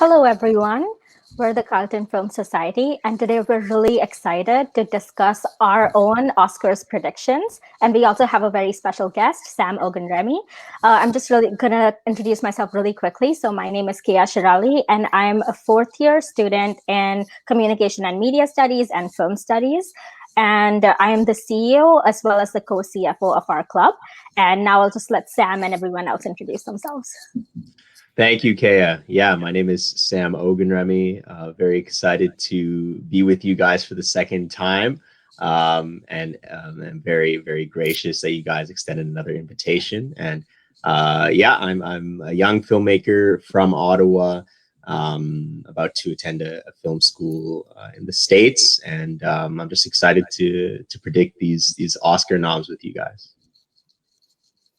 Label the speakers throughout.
Speaker 1: Hello, everyone. We're the Carleton Film Society, and today we're really excited to discuss our own Oscars predictions. And we also have a very special guest, Sam Ogunremi. I'm just really going to introduce myself really quickly. So my name is Keya Shirali, and I'm a fourth-year student in Communication and Media Studies and Film Studies. And I am the CEO as well as the co-CFO of our club. And now I'll just let Sam and everyone else introduce themselves.
Speaker 2: Thank you, Keya. Yeah, my name is Sam Ogunremi. Very excited to be with you guys for the second time. I'm very, very gracious that you guys extended another invitation. And yeah, I'm a young filmmaker from Ottawa, about to attend a film school in the States. And I'm just excited to predict these Oscar noms with you guys.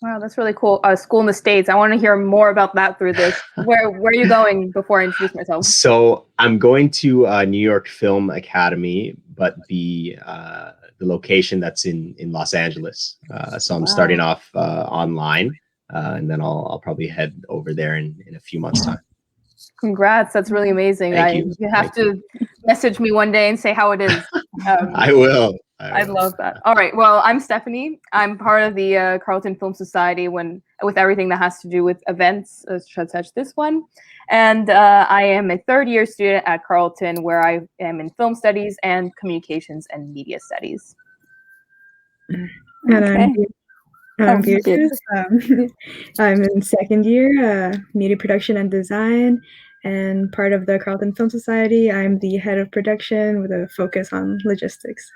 Speaker 3: Wow, that's really cool. School in the States. I want to hear more about that through this. Where are you going before I introduce myself?
Speaker 2: So I'm going to New York Film Academy, but the location that's in Los Angeles. So I'm starting off online, and then I'll probably head over there in a few months' time.
Speaker 3: Congrats. That's really amazing. You have to message me one day and say how it is.
Speaker 2: I will.
Speaker 3: I love that. All right. Well, I'm Stephanie. I'm part of the Carleton Film Society with everything that has to do with events, such as this one. And I am a third-year student at Carleton, where I am in film studies and communications and media studies.
Speaker 4: And I'm Beatrice. I'm in second year, media production and design, and part of the Carleton Film Society. I'm the head of production with a focus on logistics.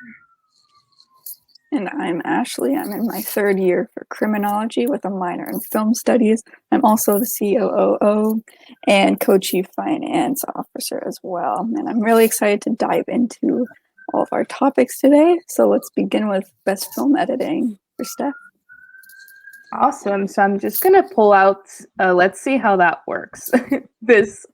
Speaker 5: And I'm Ashley. I'm in my third year for criminology with a minor in film studies. I'm also the COO and co-chief finance officer as well. And I'm really excited to dive into all of our topics today. So let's begin with best film editing for Steph.
Speaker 3: Awesome. So I'm just gonna pull out. Let's see how that works. this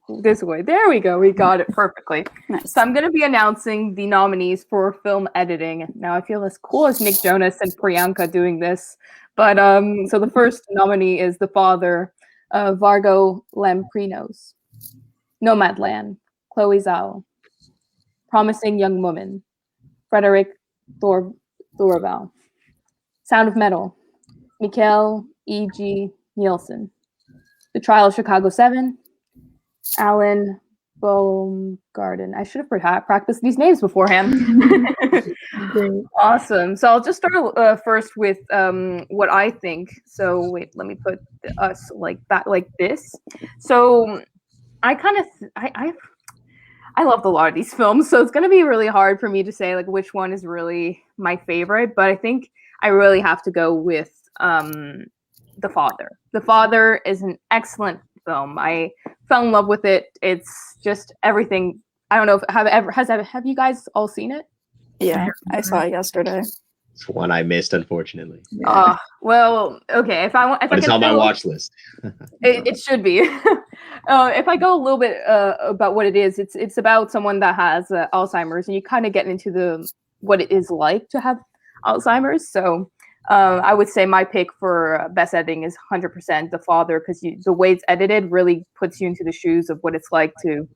Speaker 3: way. There we go. We got it perfectly. Nice. So I'm gonna be announcing the nominees for film editing. Now I feel as cool as Nick Jonas and Priyanka doing this, but so the first nominee is The Father, Vargo Lamprinos, Nomadland, Chloe Zhao, Promising Young Woman, Frederick Thorvald, Sound of Metal, Mikhail E.G. Nielsen, The Trial of Chicago 7, Alan Baumgarten. I should have practiced these names beforehand. Awesome. So I'll just start first with what I think. So wait, let me put us like this. So I loved a lot of these films, so it's going to be really hard for me to say like which one is really my favorite, but I think I really have to go with The Father. The Father is an excellent film. I fell in love with it. It's just everything. I don't know if have you guys all seen it?
Speaker 5: Yeah, I saw it yesterday.
Speaker 2: It's one I missed, unfortunately.
Speaker 3: Well, okay. But
Speaker 2: it's on my watch list.
Speaker 3: it should be. If I go a little bit about what it is, it's about someone that has Alzheimer's, and you kind of get into what it is like to have Alzheimer's. So I would say my pick for best editing is 100% The Father, because the way it's edited really puts you into the shoes of what it's like to,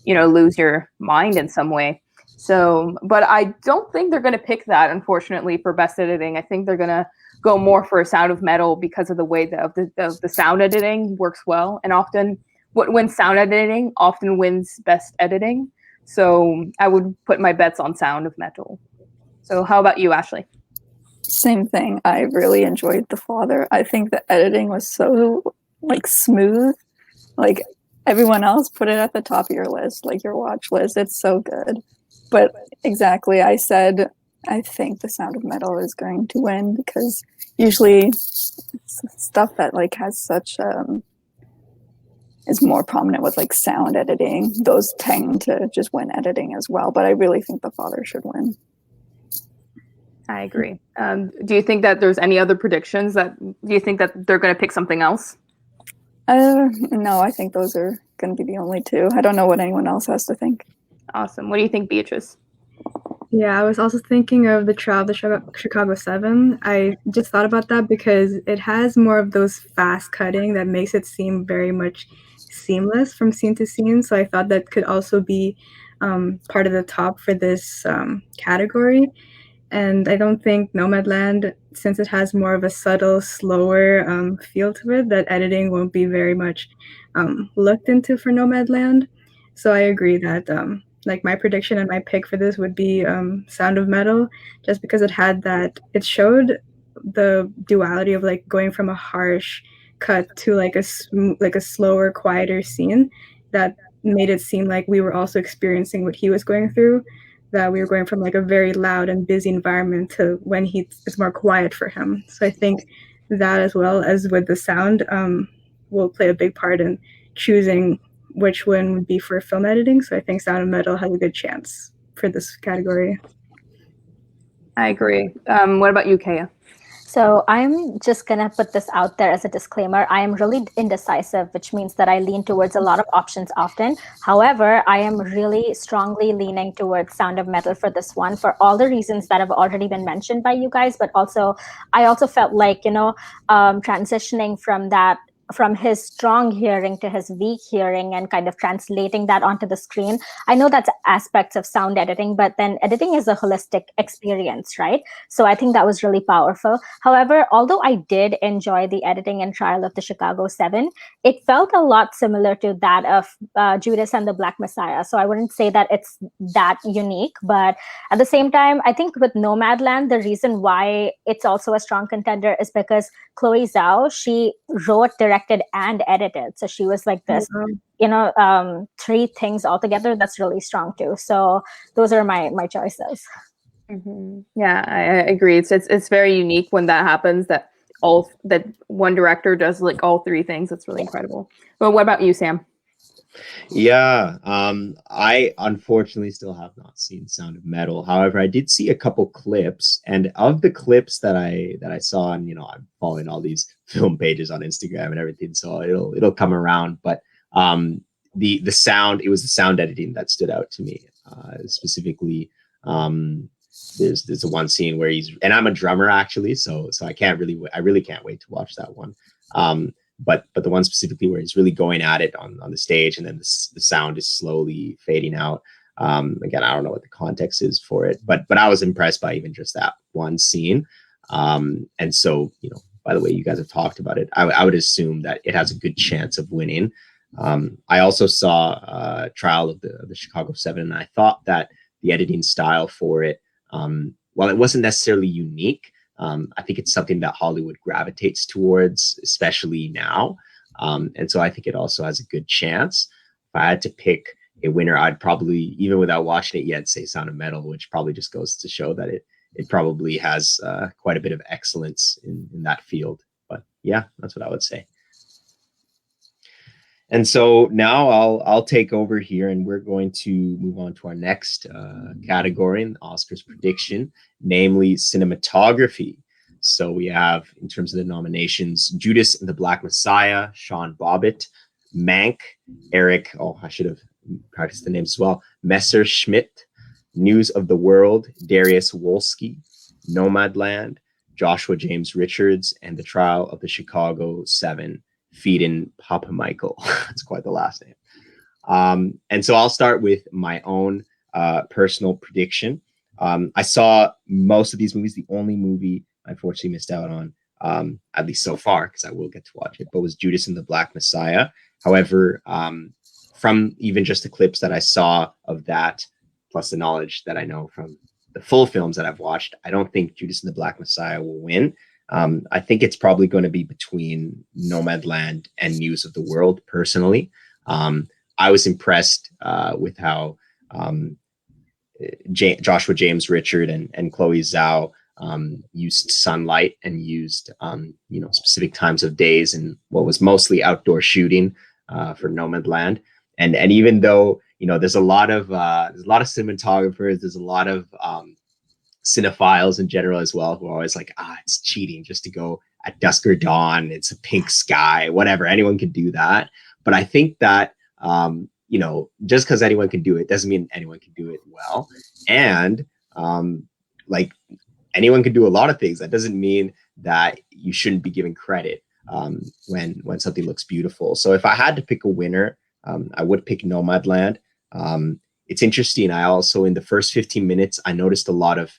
Speaker 3: lose your mind in some way. So, but I don't think they're going to pick that, unfortunately, for best editing. I think they're going to go more for Sound of Metal because of the way the sound editing works well. And often when sound editing often wins best editing. So I would put my bets on Sound of Metal. So how about you, Ashley?
Speaker 5: Same thing. I really enjoyed The Father. I think the editing was so smooth. Like everyone else, put it at the top of your list, like your watch list. It's so good. But exactly, I said I think The Sound of Metal is going to win because usually stuff that has such is more prominent with sound editing. Those tend to just win editing as well. But I really think The Father should win.
Speaker 3: I agree. Do you think that there's any other predictions do you think that they're going to pick something else?
Speaker 5: No, I think those are going to be the only two. I don't know what anyone else has to think.
Speaker 3: Awesome. What do you think, Beatrice?
Speaker 4: Yeah, I was also thinking of The Trial of the Chicago 7. I just thought about that because it has more of those fast cutting that makes it seem very much seamless from scene to scene. So I thought that could also be part of the top for this category. And I don't think Nomadland, since it has more of a subtle, slower feel to it, that editing won't be very much looked into for Nomadland. So I agree that like my prediction and my pick for this would be Sound of Metal, just because it showed the duality of like going from a harsh cut to like a slower, quieter scene that made it seem like we were also experiencing what he was going through, that we were going from like a very loud and busy environment to when it's more quiet for him. So I think that, as well as with the sound, will play a big part in choosing which one would be for film editing. So I think Sound of Metal has a good chance for this category.
Speaker 3: I agree. What about you, Keya?
Speaker 1: So I'm just going to put this out there as a disclaimer. I am really indecisive, which means that I lean towards a lot of options often. However, I am really strongly leaning towards Sound of Metal for this one, for all the reasons that have already been mentioned by you guys. But also, I also felt like, transitioning from his strong hearing to his weak hearing and kind of translating that onto the screen. I know that's aspects of sound editing, but then editing is a holistic experience, right? So I think that was really powerful. However, although I did enjoy the editing and trial of the Chicago 7, it felt a lot similar to that of Judas and the Black Messiah. So I wouldn't say that it's that unique, but at the same time, I think with Nomadland, the reason why it's also a strong contender is because Chloe Zhao, she wrote, directed, and edited. So she was like this, three things altogether. That's really strong too. So those are my choices.
Speaker 3: Mm-hmm. Yeah, I agree. It's very unique when that happens, that one director does like all three things. It's really incredible. But what about you, Sam?
Speaker 2: Yeah, I unfortunately still have not seen Sound of Metal. However, I did see a couple clips, and of the clips that I saw, and I'm following all these film pages on Instagram and everything, so it'll come around. But the sound, it was the sound editing that stood out to me, specifically. There's a one scene where and I'm a drummer actually, so I really can't wait to watch that one. But the one specifically where he's really going at it on the stage, and then the sound is slowly fading out. Again, I don't know what the context is for it, but I was impressed by even just that one scene. And so, by the way, you guys have talked about it, I would assume that it has a good chance of winning. I also saw Trial of the Chicago 7, and I thought that the editing style for it, while it wasn't necessarily unique, I think it's something that Hollywood gravitates towards, especially now. And so I think it also has a good chance. If I had to pick a winner, I'd probably, even without watching it yet, say Sound of Metal, which probably just goes to show that it probably has quite a bit of excellence in that field. But yeah, that's what I would say. And so now I'll take over here, and we're going to move on to our next category in the Oscars prediction, namely cinematography. So we have, in terms of the nominations, Judas and the Black Messiah, Sean Bobbitt, Mank, Eric, I should have practiced the names as well, Messerschmitt, News of the World, Darius Wolski, Nomadland, Joshua James Richards, and The Trial of the Chicago 7, Feedin' Papa Michael. That's quite the last name. And so I'll start with my own personal prediction. I saw most of these movies. The only movie I unfortunately missed out on, at least so far, because I will get to watch it, but was Judas and the Black Messiah. However, from even just the clips that I saw of that, plus the knowledge that I know from the full films that I've watched, I don't think Judas and the Black Messiah will win. I think it's probably going to be between Nomadland and News of the World, personally. I was impressed with how Joshua James Richard and Chloe Zhao used sunlight and used specific times of days and what was mostly outdoor shooting for Nomadland. And even though there's a lot of cinematographers, there's a lot of cinephiles in general as well who are always like, it's cheating just to go at dusk or dawn, it's a pink sky, whatever, anyone can do that. But I think that just because anyone can do it doesn't mean anyone can do it well. And anyone can do a lot of things. That doesn't mean that you shouldn't be given credit. when something looks beautiful. So if I had to pick a winner, I would pick Nomadland. It's interesting. I also, in the first 15 minutes, I noticed a lot of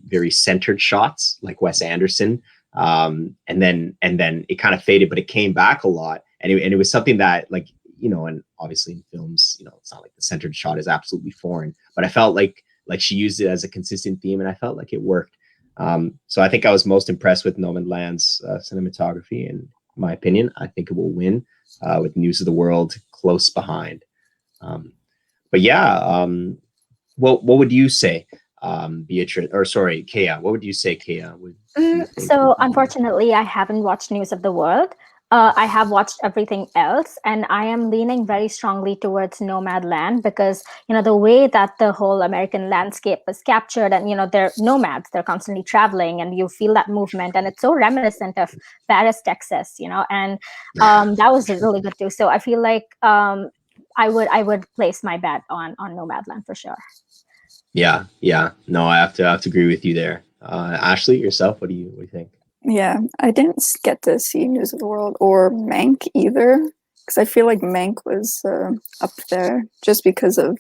Speaker 2: very centered shots, like Wes Anderson. And then it kind of faded, but it came back a lot. And it was something that, like, and obviously in films, it's not like the centered shot is absolutely foreign, but I felt like she used it as a consistent theme, and I felt like it worked. So I think I was most impressed with Nomadland's cinematography. In my opinion, I think it will win, with News of the World close behind. But yeah, what would you say, Beatrice, or sorry, Keya? What would you say, Keya?
Speaker 1: So unfortunately, I haven't watched News of the World. I have watched everything else, and I am leaning very strongly towards Nomadland because, the way that the whole American landscape was captured, and, they're nomads, they're constantly traveling, and you feel that movement, and it's so reminiscent of Paris, Texas, and that was really good too. So I feel like I would place my bet on Nomadland for sure.
Speaker 2: Yeah. No, I have to agree with you there. Ashley, yourself, what do you think?
Speaker 5: Yeah, I didn't get to see News of the World or Mank either, because I feel like Mank was up there just because of,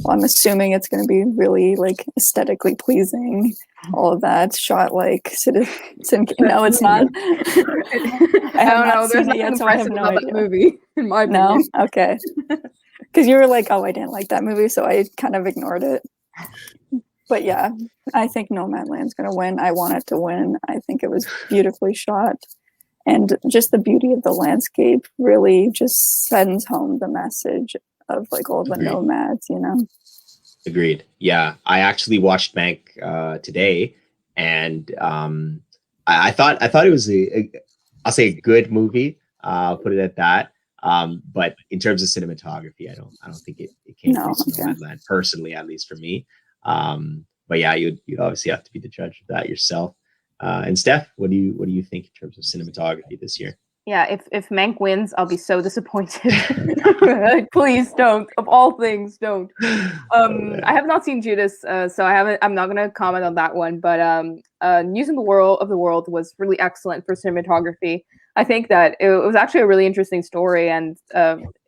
Speaker 5: well, I'm assuming it's going to be really like aesthetically pleasing, all of that shot like Citizen. No, it's not.
Speaker 3: I don't know. There's nothing impressive about that movie, in my opinion.
Speaker 5: No, okay. Because you were like, oh, I didn't like that movie, so I kind of ignored it. But yeah, I think Nomadland's going to win. I want it to win. I think it was beautifully shot. And just the beauty of the landscape really just sends home the message of like all the nomads,
Speaker 2: Agreed. Yeah, I actually watched Mank today, and I thought it was I'll say a good movie. I'll put it at that. But in terms of cinematography, I don't think it came close to Nomadland, personally, at least for me. But yeah, you'd obviously have to be the judge of that yourself. And Steph, what do you think in terms of cinematography this year?
Speaker 3: Yeah, if Mank wins, I'll be so disappointed. Please don't. Of all things, don't. I have not seen Judas, so I'm not gonna comment on that one. But News of the World was really excellent for cinematography. I think that it was actually a really interesting story, and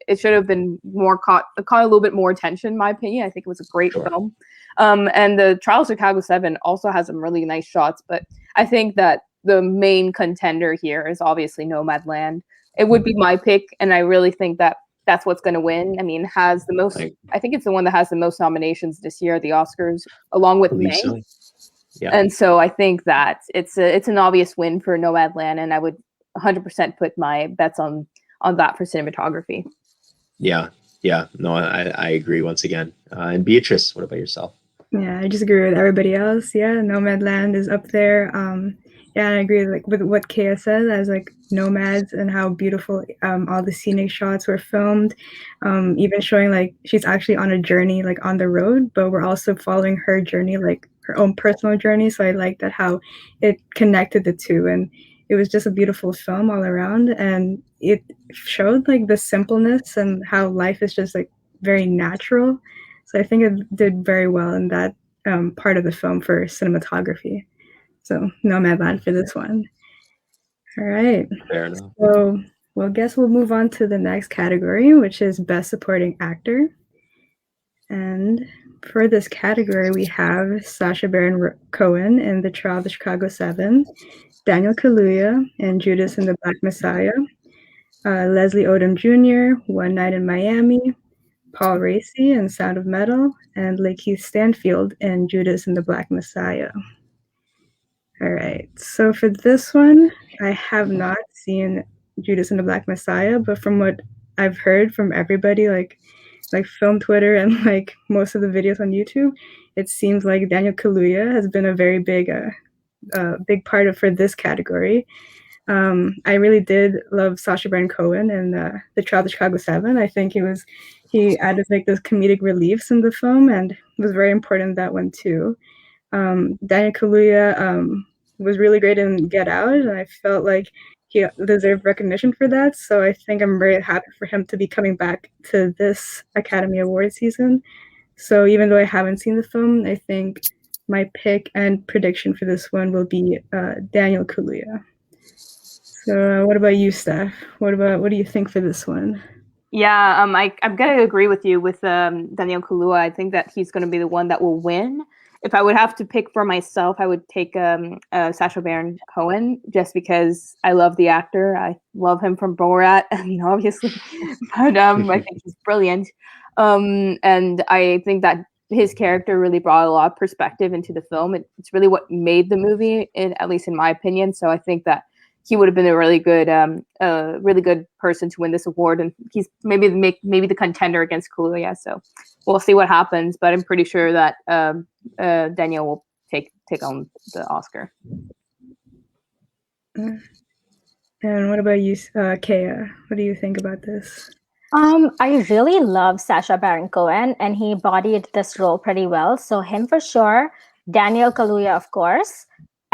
Speaker 3: it should have been caught a little bit more attention, in my opinion. I think it was a great film. And the Trials of Chicago 7 also has some really nice shots, but I think that the main contender here is obviously Nomadland. It would be my pick, and I really think that that's what's going to win. I mean, has the most. I think it's the one that has the most nominations this year at the Oscars, along with Mank. So. Yeah. And so I think that it's an obvious win for Nomadland, and I would 100% put my bets on that for cinematography.
Speaker 2: Yeah. No, I agree once again. And Beatrice, what about yourself?
Speaker 4: Yeah, I just agree with everybody else. Yeah, Nomadland is up there. Yeah, I agree with what Keya said, as like nomads and how beautiful all the scenic shots were filmed. Even showing like she's actually on a journey, like on the road, but we're also following her journey, like her own personal journey. So I like that how it connected the two, and it was just a beautiful film all around. And it showed like the simpleness and how life is just like very natural. So I think it did very well in that part of the film for cinematography. So Nomadland for this one. All right.
Speaker 2: Fair enough.
Speaker 4: So guess we'll move on to the next category, which is Best Supporting Actor. And for this category, we have Sacha Baron Cohen in The Trial of the Chicago 7, Daniel Kaluuya in Judas and the Black Messiah, Leslie Odom Jr., One Night in Miami, Paul Raci in Sound of Metal, and Lakeith Stanfield in Judas and the Black Messiah. All right, so for this one, I have not seen Judas and the Black Messiah, but from what I've heard from everybody, like film Twitter and like most of the videos on YouTube, it seems like Daniel Kaluuya has been a very big part of for this category. I really did love Sacha Baron Cohen and The Trial of the Chicago 7. I think he added like those comedic reliefs in the film, and was very important in that one too. Daniel Kaluuya was really great in Get Out, and I felt like he deserved recognition for that. So I think I'm very happy for him to be coming back to this Academy Award season. So even though I haven't seen the film, I think my pick and prediction for this one will be Daniel Kaluuya. So what about you, Steph? What do you think for this one?
Speaker 3: Yeah, I'm gonna agree with you with Daniel Kaluuya. I think that he's gonna be the one that will win. If I would have to pick for myself, I would take Sacha Baron Cohen, just because I love the actor. I love him from Borat, I mean, obviously, but I think he's brilliant. And I think that his character really brought a lot of perspective into the film. It's really what made the movie, at least in my opinion. So I think that he would have been a really good person to win this award, and he's maybe the contender against Kaluuya. So we'll see what happens, but I'm pretty sure that Daniel will take on the Oscar.
Speaker 4: And what about you, Keya? What do you think about this?
Speaker 1: I really love Sacha Baron Cohen, and he embodied this role pretty well. So him for sure. Daniel Kaluuya, of course.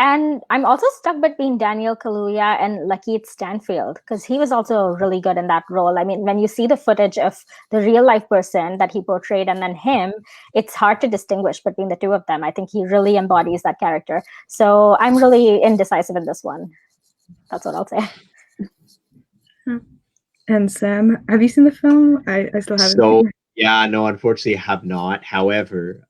Speaker 1: And I'm also stuck between Daniel Kaluuya and Lakeith Stanfield, because he was also really good in that role. I mean, when you see the footage of the real life person that he portrayed and then him, it's hard to distinguish between the two of them. I think he really embodies that character. So I'm really indecisive in this one. That's what I'll say.
Speaker 4: And Sam, have you seen the film? I still haven't.
Speaker 2: So yeah, no, unfortunately, I have not. However,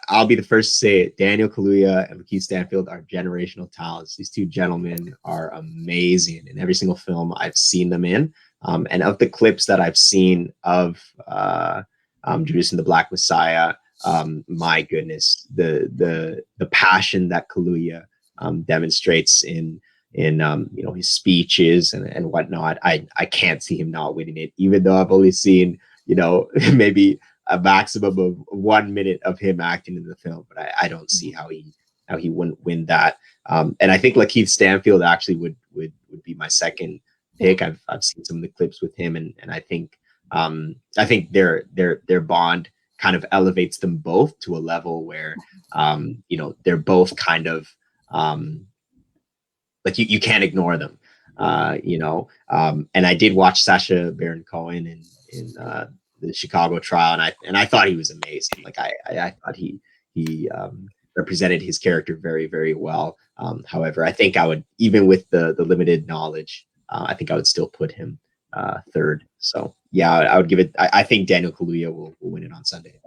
Speaker 2: I'll be the first to say it. Daniel Kaluuya and Lakeith Stanfield are generational talents. These two gentlemen are amazing in every single film I've seen them in. And of the clips that I've seen of Judas and the Black Messiah, my goodness, the passion that Kaluuya demonstrates in his speeches and whatnot, I can't see him not winning it, even though I've only seen maybe a maximum of 1 minute of him acting in the film, but I don't see how he wouldn't win that. And I think Lakeith Stanfield actually would be my second pick. I've seen some of the clips with him, and I think their bond kind of elevates them both to a level where they're both kind of like you can't ignore them. And I did watch Sacha Baron Cohen in the Chicago trial, and I thought he was amazing. Like I thought he represented his character very, very well. However, I think I would, even with the limited knowledge, I think I would still put him third. So yeah, I would give it. I think Daniel Kaluuya will win it on Sunday.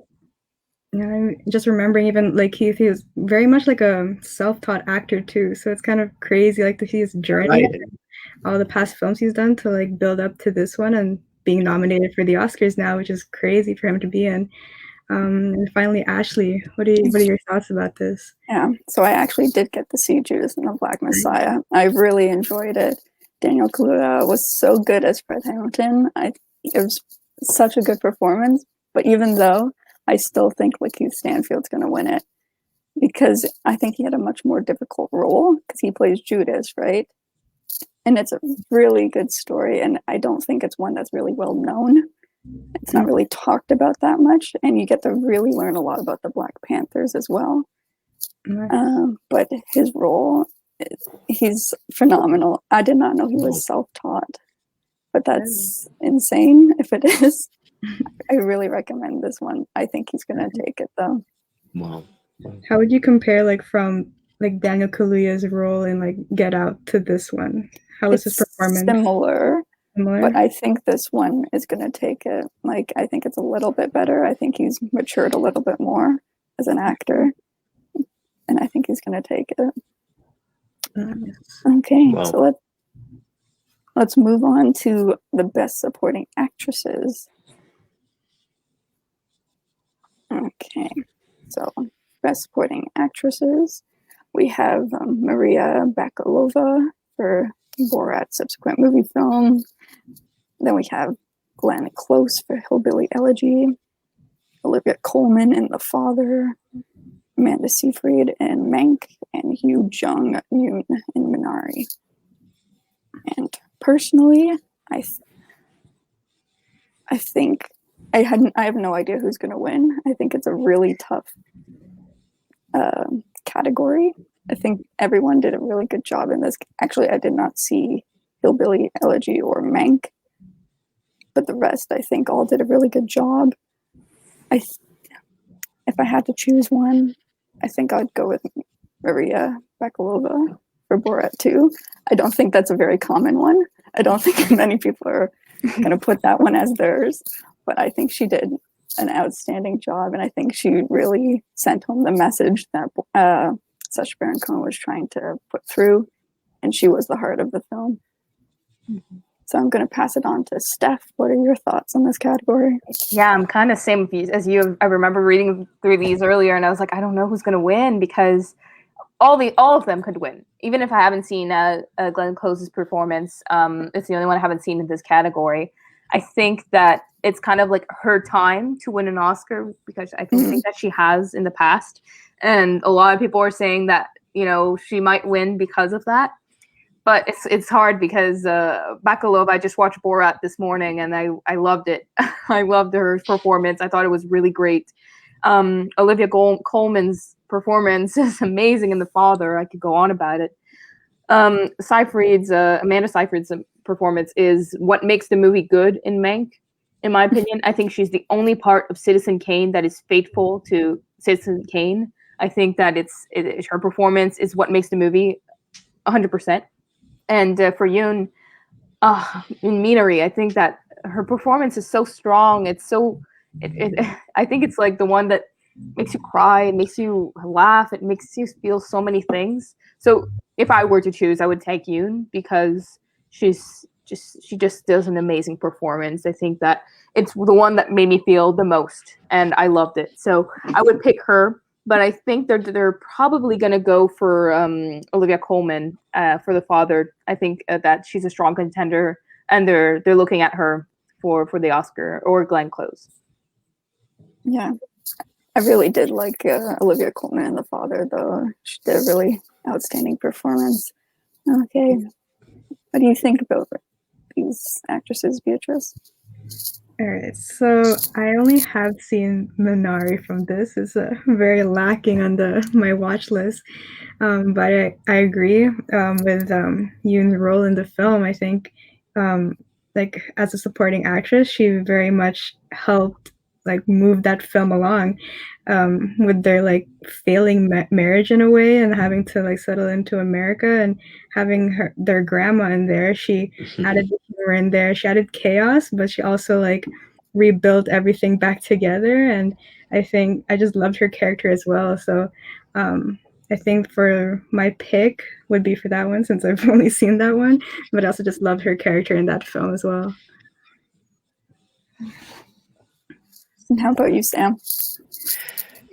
Speaker 4: Yeah, I'm just remembering even like he was very much like a self-taught actor too. So it's kind of crazy like to see his journey,
Speaker 2: Right.
Speaker 4: all the past films he's done to like build up to this one and being nominated for the Oscars now, which is crazy for him to be in. And finally, Ashley, what are your thoughts about this?
Speaker 5: Yeah, so I actually did get to see Judas and the Black Messiah. I really enjoyed it. Daniel Kaluuya was so good as Fred Hamilton. It was such a good performance. But even though, I still think Lakeith Stanfield's going to win it, because I think he had a much more difficult role because he plays Judas, right? And it's a really good story, and I don't think it's one that's really well known. It's not really talked about that much, and you get to really learn a lot about the Black Panthers as well. But his role, he's phenomenal. I did not know he was self-taught, but that's insane if it is. I really recommend this one. I think he's going to take it, though.
Speaker 2: Wow.
Speaker 4: How would you compare like from like Daniel Kaluuya's role in like Get Out to this one? How was his performance?
Speaker 5: Similar, but I think this one is going to take it. Like, I think it's a little bit better. I think he's matured a little bit more as an actor, and I think he's going to take it. Okay,
Speaker 2: Wow.
Speaker 5: so let's move on to the Best Supporting Actresses. Okay, so Best Supporting Actresses, we have Maria Bakalova for Borat's subsequent movie film. Then we have Glenn Close for Hillbilly Elegy, Olivia Colman in The Father, Amanda Seyfried in Mank, and Hugh Jung-yoon in Minari. And personally, I think I have no idea who's going to win. I think it's a really tough category. I think everyone did a really good job in this. Actually, I did not see Hillbilly Elegy or Mank, but the rest, I think, all did a really good job. If I had to choose one, I think I'd go with Maria Bakalova for Borat 2. I don't think that's a very common one. I don't think many people are going to put that one as theirs, but I think she did an outstanding job, and I think she really sent home the message that Sacha Baron Cohen was trying to put through, and she was the heart of the film.
Speaker 3: Mm-hmm.
Speaker 5: So I'm going to pass it on to Steph. What are your thoughts on this category?
Speaker 3: Yeah, I'm kind of same as you. I remember reading through these earlier, and I was like, I don't know who's going to win, because all of them could win. Even if I haven't seen Glenn Close's performance, it's the only one I haven't seen in this category. I think that it's kind of like her time to win an Oscar, because I don't think that she has in the past. And a lot of people are saying that, you know, she might win because of that. But it's hard because Bakalova, I just watched Borat this morning, and I loved it. I loved her performance. I thought it was really great. Olivia Colman's performance is amazing in The Father. I could go on about it. Amanda Seyfried's performance is what makes the movie good in Mank, in my opinion. I think she's the only part of Citizen Kane that is faithful to Citizen Kane. I think that her performance is what makes the movie 100%. And for Yoon, in Minari, I think that her performance is so strong. It's so, I think it's like the one that makes you cry, it makes you laugh, it makes you feel so many things. So if I were to choose, I would take Yoon, because she just does an amazing performance. I think that it's the one that made me feel the most, and I loved it. So I would pick her. But I think they're probably going to go for Olivia Colman for The Father. I think that she's a strong contender, and they're looking at her for the Oscar, or Glenn Close.
Speaker 5: Yeah, I really did like Olivia Colman in The Father, though. She did a really outstanding performance. Okay, what do you think about these actresses, Beatrice?
Speaker 4: All right, so I only have seen Minari from this. It's very lacking on my watch list, but I agree with Yoon's role in the film. I think, like, as a supporting actress, she very much helped like move that film along, with their like failing marriage in a way, and having to like settle into America, and having their grandma in there. She added the humor in there. She added chaos, but she also like rebuilt everything back together. And I think I just loved her character as well. So I think for my pick would be for that one, since I've only seen that one, but I also just loved her character in that film as well.
Speaker 5: And how about you, Sam?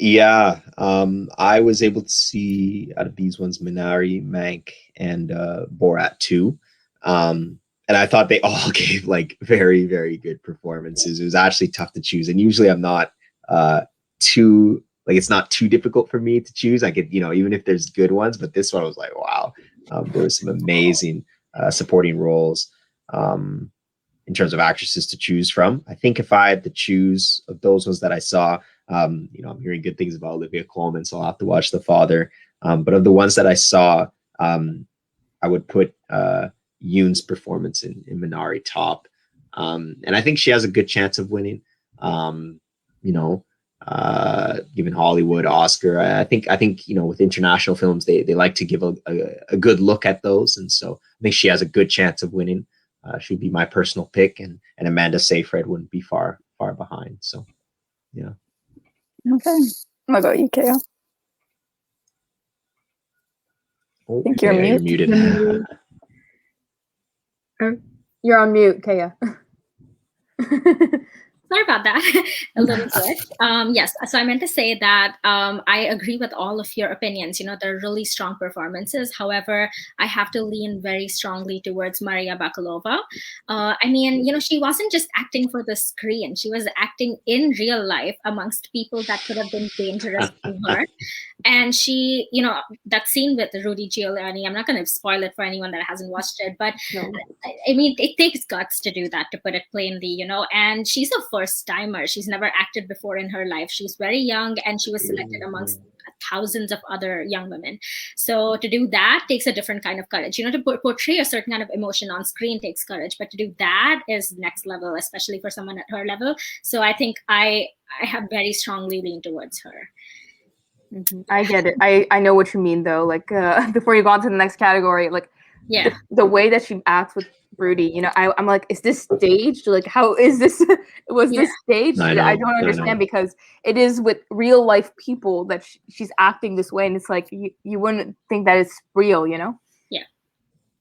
Speaker 2: Yeah, I was able to see out of these ones Minari, Mank, and Borat 2. And I thought they all gave like very, very good performances. It was actually tough to choose. And usually I'm not too, like, it's not too difficult for me to choose. I could, you know, even if there's good ones, but this one I was like, wow, there was some amazing supporting roles in terms of actresses to choose from. I think if I had to choose of those ones that I saw, you know, I'm hearing good things about Olivia Colman, so I'll have to watch The Father. But of the ones that I saw, I would put Yoon's performance in Minari top. And I think she has a good chance of winning. You know, given Hollywood, Oscar, I think you know, with international films, they like to give a good look at those, and so I think she has a good chance of winning. She would be my personal pick, and Amanda Seyfried wouldn't be far behind. So, yeah.
Speaker 5: Okay. What about you, Keya?
Speaker 2: Oh,
Speaker 5: I think you're
Speaker 2: Keya,
Speaker 5: mute.
Speaker 2: You're muted.
Speaker 3: You're on mute, Keya.
Speaker 1: Sorry about that. A little glitch. Yes, so I meant to say that I agree with all of your opinions. You know, they're really strong performances. However, I have to lean very strongly towards Maria Bakalova. I mean, you know, she wasn't just acting for the screen. She was acting in real life amongst people that could have been dangerous to her. And she, you know, that scene with Rudy Giuliani, I'm not going to spoil it for anyone that hasn't watched it, but no. I mean, it takes guts to do that, to put it plainly, you know, and she's a first timer. She's never acted before in her life. She's very young, and she was selected amongst thousands of other young women. So to do that takes a different kind of courage. You know, to portray a certain kind of emotion on screen takes courage, but to do that is next level, especially for someone at her level. So I think I have very strongly leaned towards her.
Speaker 3: I get it. I know what you mean though. Like before you go on to the next category, like the way that she acts with Rudy, you know, I'm like, is this staged? Like, how is this? Was this staged? I don't understand because it is with real life people that she's acting this way, and it's like you wouldn't think that it's real, you know?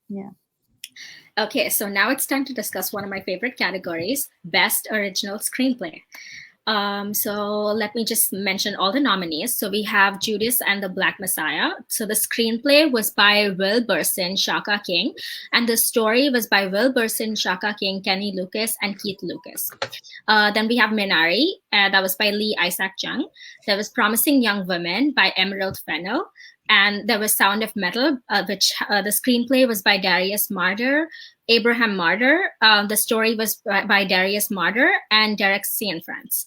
Speaker 3: Yeah.
Speaker 1: Okay, so now it's time to discuss one of my favorite categories, Best Original Screenplay. So let me just mention all the nominees. So we have Judas and the Black Messiah. So the screenplay was by Will Burson, Shaka King, and the story was by Will Burson, Shaka King, Kenny Lucas, and Keith Lucas. Then we have Minari, that was by Lee Isaac Chung. There was Promising Young Women by Emerald Fennell. And there was Sound of Metal, which the screenplay was by Darius Marder, Abraham Marder. The story was by Darius Marder and Derek Cianfrance.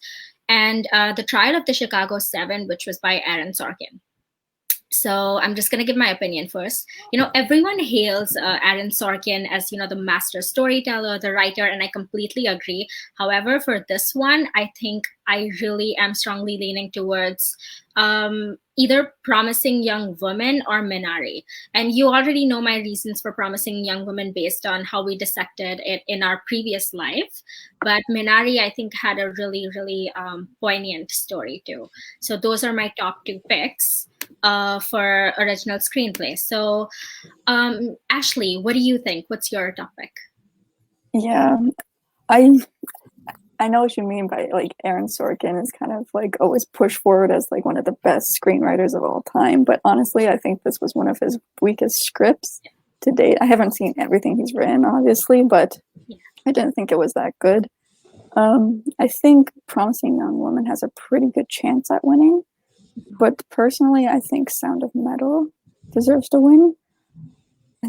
Speaker 1: And The Trial of the Chicago 7, which was by Aaron Sorkin. So I'm just going to give my opinion first. You know, everyone hails Aaron Sorkin as, you know, the master storyteller, the writer, and I completely agree. However, for this one, I think I really am strongly leaning towards either Promising Young Woman or Minari. And you already know my reasons for Promising Young Woman based on how we dissected it in our previous life. But Minari, I think, had a really, really poignant story too. So those are my top two picks for original screenplay. So Ashley, what do you think? What's your topic?
Speaker 5: Yeah, I know what you mean by like Aaron Sorkin is kind of like always pushed forward as like one of the best screenwriters of all time. But honestly, I think this was one of his weakest scripts to date. I haven't seen everything he's written, obviously, but I didn't think it was that good. I think Promising Young Woman has a pretty good chance at winning. But personally, I think Sound of Metal deserves to win.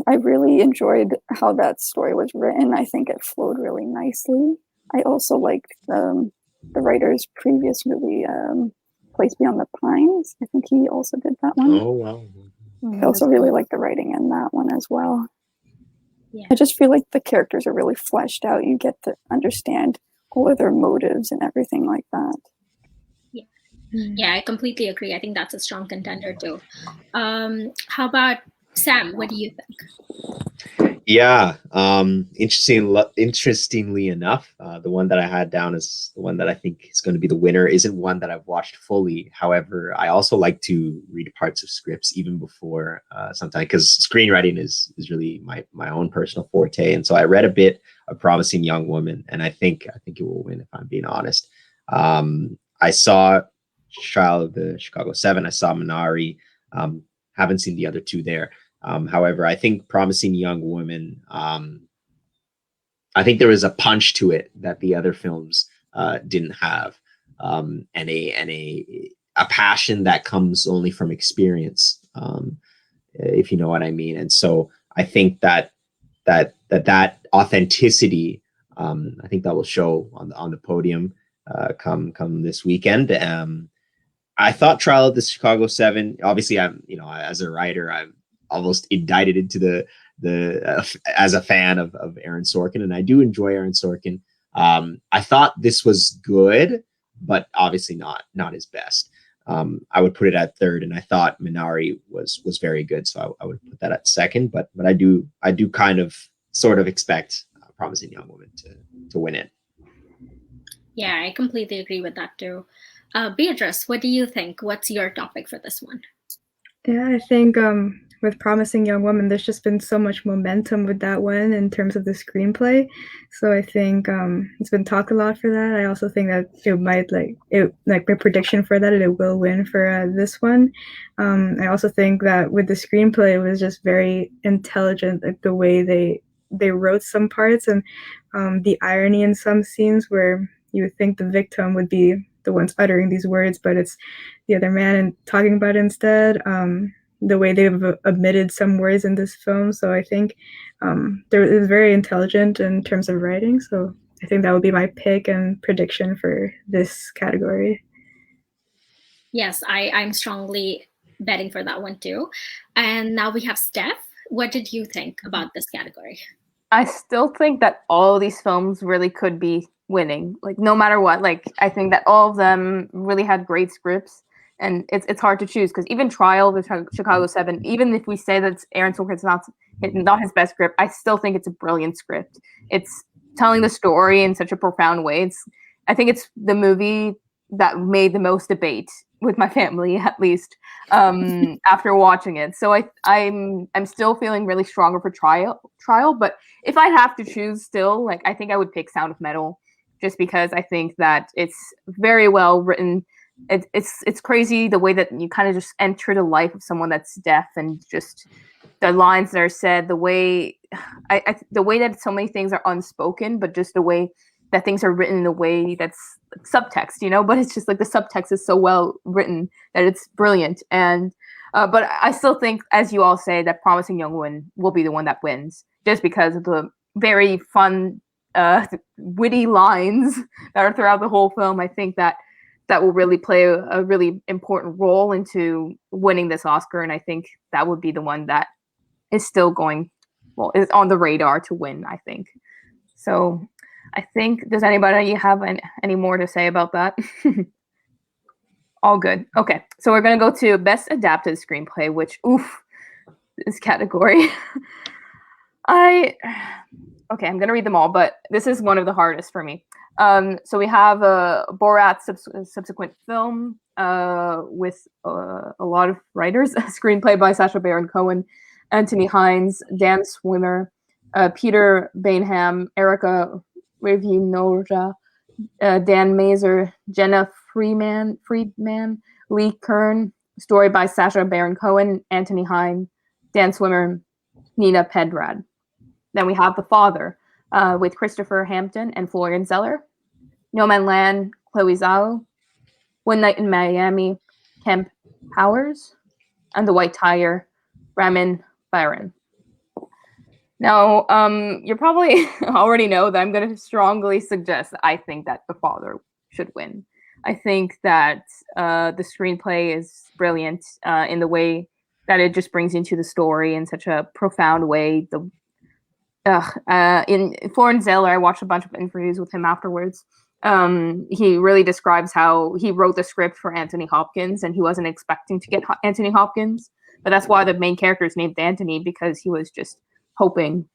Speaker 5: I really enjoyed how that story was written. I think it flowed really nicely. I also liked the writer's previous movie, Place Beyond the Pines. I think he also did that one.
Speaker 2: Oh, wow.
Speaker 5: I also really like the writing in that one as well.
Speaker 1: Yeah.
Speaker 5: I just feel like the characters are really fleshed out. You get to understand all of their motives and everything like that.
Speaker 1: Yeah, I completely agree. I think that's a strong contender too. How about Sam? What do you think?
Speaker 2: Yeah, interestingly enough, the one that I had down as the one that I think is going to be the winner isn't one that I've watched fully. However, I also like to read parts of scripts even before sometimes, because screenwriting is really my own personal forte. And so I read a bit of Promising Young Woman, and I think it will win if I'm being honest. I saw Trial of the Chicago 7. I saw Minari. Haven't seen the other two there. However, I think Promising Young Woman, I think there was a punch to it that the other films didn't have, and a passion that comes only from experience, if you know what I mean. And so I think that authenticity, I think that will show on the podium come this weekend. I thought Trial of the Chicago 7. Obviously, I'm as a writer, I'm almost indicted into the as a fan of Aaron Sorkin, and I do enjoy Aaron Sorkin. I thought this was good, but obviously not his best. I would put it at third, and I thought Minari was very good, so I would put that at second. But I do kind of sort of expect Promising Young Woman to win it.
Speaker 1: Yeah, I completely agree with that too. Beatrice, what do you think? What's your topic for this one?
Speaker 4: Yeah, I think with Promising Young Woman, there's just been so much momentum with that one in terms of the screenplay. So I think it's been talked a lot for that. I also think that it might my prediction for that, it will win for this one. I also think that with the screenplay, it was just very intelligent, like the way they wrote some parts and the irony in some scenes where you would think the victim would be the ones uttering these words, but it's the other man and talking about it instead. The way they've omitted some words in this film. So I think there is very intelligent in terms of writing. So I think that would be my pick and prediction for this category.
Speaker 1: Yes, I'm strongly betting for that one too. And now we have Steph. What did you think about this category?
Speaker 3: I still think that all of these films really could be winning, like no matter what. Like I think that all of them really had great scripts, and it's hard to choose because even Trial, the Chicago 7, even if we say that Aaron Sorkin's not his best script, I still think it's a brilliant script. It's telling the story in such a profound way. I think it's the movie that made the most debate with my family, at least, after watching it. So I'm still feeling really stronger for Trial, but if I have to choose still, like, I think I would pick Sound of Metal, just because I think that it's very well written. It's crazy the way that you kind of just enter the life of someone that's deaf, and just the lines that are said, the way the way that so many things are unspoken, but just the way that things are written in a way that's subtext, but it's just like the subtext is so well written that it's brilliant. And but I still think, as you all say, that Promising Young Woman will be the one that wins, just because of the very fun, witty lines that are throughout the whole film. I think that will really play a really important role into winning this Oscar, and I think that would be the one that is still is on the radar to win, I think. So I think, does anybody have any more to say about that? All good. Okay, so we're going to go to Best Adapted Screenplay, which, this category. I'm going to read them all, but this is one of the hardest for me. So we have Borat's subsequent film with a lot of writers, a screenplay by Sacha Baron Cohen, Anthony Hines, Dan Swimmer, Peter Bainham, Erica Rivinoja, Dan Mazer, Jenna Friedman, Lee Kern, story by Sacha Baron Cohen, Anthony Hines, Dan Swimmer, Nina Pedrad. Then we have The Father with Christopher Hampton and Florian Zeller, No Man Land, Chloe Zhao, One Night in Miami, Kemp Powers, and The White Tiger, Ramin Byron. Now, you probably already know that I'm going to strongly suggest that I think that The Father should win. I think that the screenplay is brilliant in the way that it just brings into the story in such a profound way. In Florian Zeller, I watched a bunch of interviews with him afterwards. He really describes how he wrote the script for Anthony Hopkins, and he wasn't expecting to get Anthony Hopkins, but that's why the main character is named Anthony, because he was just hoping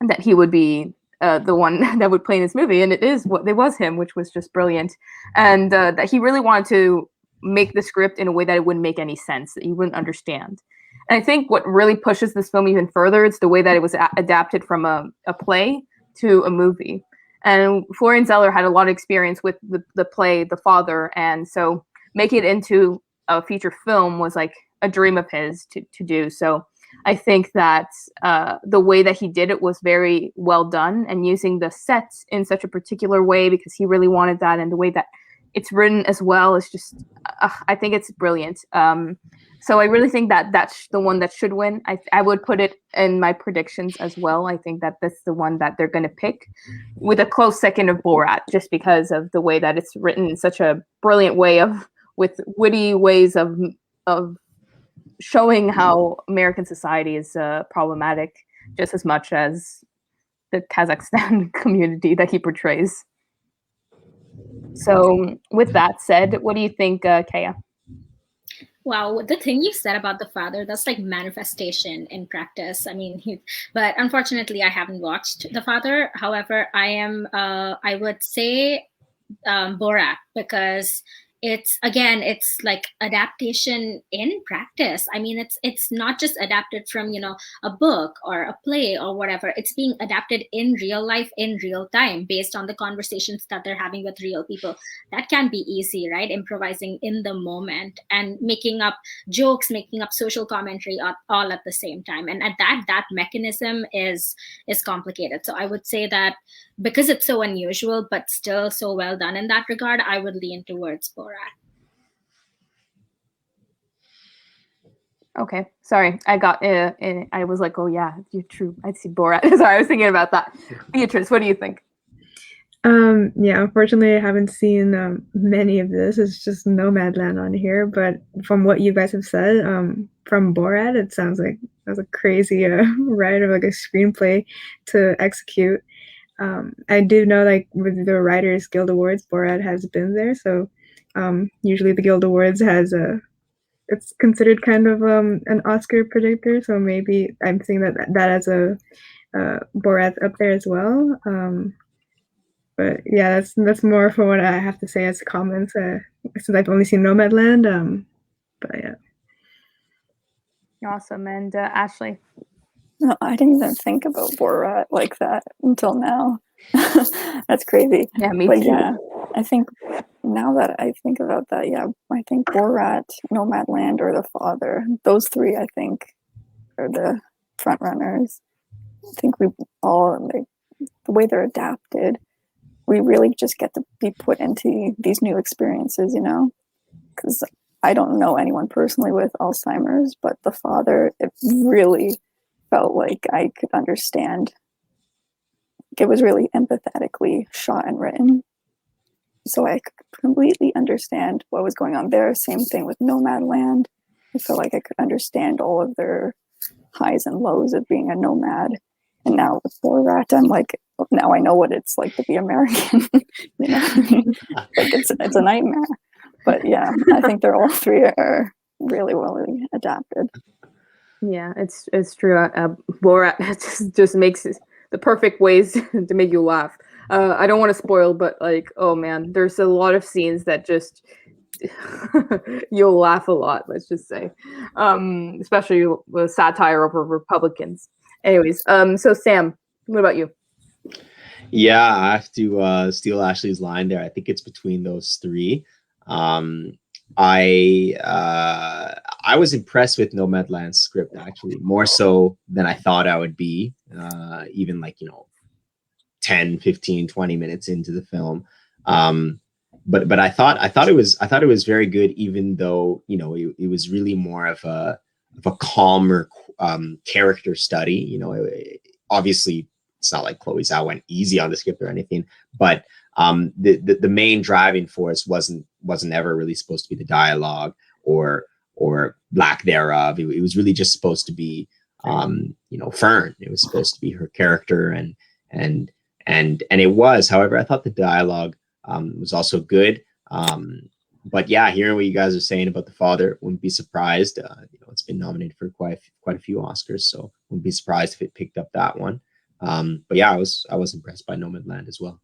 Speaker 3: that he would be the one that would play in this movie, and it was him, which was just brilliant. And that he really wanted to make the script in a way that it wouldn't make any sense, that you wouldn't understand. And I think what really pushes this film even further, it's the way that it was adapted from a play to a movie. And Florian Zeller had a lot of experience with the play, The Father, and so making it into a feature film was like a dream of his to do. So I think that the way that he did it was very well done, and using the sets in such a particular way because he really wanted that, and the way that it's written as well is just, I think it's brilliant. So I really think that that's the one that should win. I would put it in my predictions as well. I think that that's the one that they're going to pick, with a close second of Borat, just because of the way that it's written in such a brilliant way, with witty ways of showing how American society is problematic just as much as the Kazakhstan community that he portrays. So with that said, what do you think, Keya?
Speaker 1: Wow, the thing you said about The Father, that's like manifestation in practice. I mean, but unfortunately, I haven't watched The Father. However, I would say Borat, because it's like adaptation in practice. I mean, it's not just adapted from a book or a play or whatever. It's being adapted in real life, in real time, based on the conversations that they're having with real people. That can be easy, right? Improvising in the moment and making up jokes, making up social commentary all at the same time. And at that mechanism is complicated. So I would say that because it's so unusual, but still so well done in that regard, I would lean towards Borat.
Speaker 3: Okay, sorry, I was like, oh yeah, you're true. I see Borat. Sorry, I was thinking about that. Beatrice, what do you think?
Speaker 4: Yeah, unfortunately, I haven't seen many of this. It's just Nomadland on here. But from what you guys have said, from Borat, it sounds like that was a crazy write of like a screenplay to execute. I do know, like, with the Writers Guild Awards, Borat has been there, so Usually the Guild Awards has it's considered kind of an Oscar predictor, so maybe I'm seeing that as a Borat up there as well. But yeah, that's more for what I have to say as comments, since I've only seen Nomadland. But yeah.
Speaker 3: Awesome. And Ashley?
Speaker 5: No, I didn't even think about Borat like that until now. That's crazy.
Speaker 3: Yeah, me
Speaker 5: but
Speaker 3: too.
Speaker 5: Yeah, I think now that I think about that, yeah, I think Borat, Nomadland, or The Father, those three, I think, are the front runners. I think we all, like, the way they're adapted, we really just get to be put into these new experiences, you know? Because I don't know anyone personally with Alzheimer's, but The Father, it really felt like I could understand. It was really empathetically shot and written. So I could completely understand what was going on there. Same thing with Nomadland. I felt like I could understand all of their highs and lows of being a nomad. And now with Borat, I'm like, now I know what it's like to be American. You know, like it's a nightmare. But yeah, I think they're all three are really well adapted.
Speaker 3: Yeah, it's true. Borat just makes the perfect ways to make you laugh. I don't want to spoil, but like, oh man, there's a lot of scenes that just you'll laugh a lot. Let's just say, especially with satire over Republicans. Anyways, so Sam, what about you?
Speaker 2: Yeah, I have to steal Ashley's line there. I think it's between those three. I was impressed with Nomadland's script, actually, more so than I thought I would be, even like, 10, 15, 20 minutes into the film. But I thought it was very good, even though, it was really more of a calmer character study. Obviously it's not like Chloe Zhao went easy on the script or anything, but the main driving force wasn't ever really supposed to be the dialogue or lack thereof. It was really just supposed to be Fern. It was supposed to be her character, and it was. However, I thought the dialogue was also good. But yeah, hearing what you guys are saying about The Father, wouldn't be surprised. It's been nominated for quite a few Oscars, so wouldn't be surprised if it picked up that one. But yeah, I was impressed by Nomadland as well.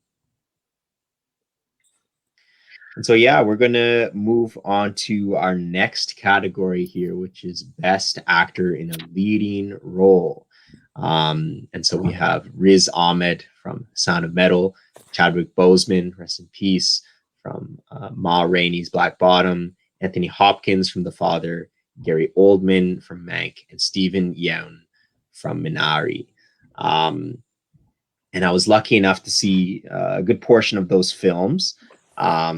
Speaker 2: And so, yeah, we're going to move on to our next category here, which is Best Actor in a Leading Role. And so we have Riz Ahmed from Sound of Metal, Chadwick Boseman, rest in peace, from Ma Rainey's Black Bottom, Anthony Hopkins from The Father, Gary Oldman from Mank, and Stephen Yeun from Minari. And I was lucky enough to see a good portion of those films. I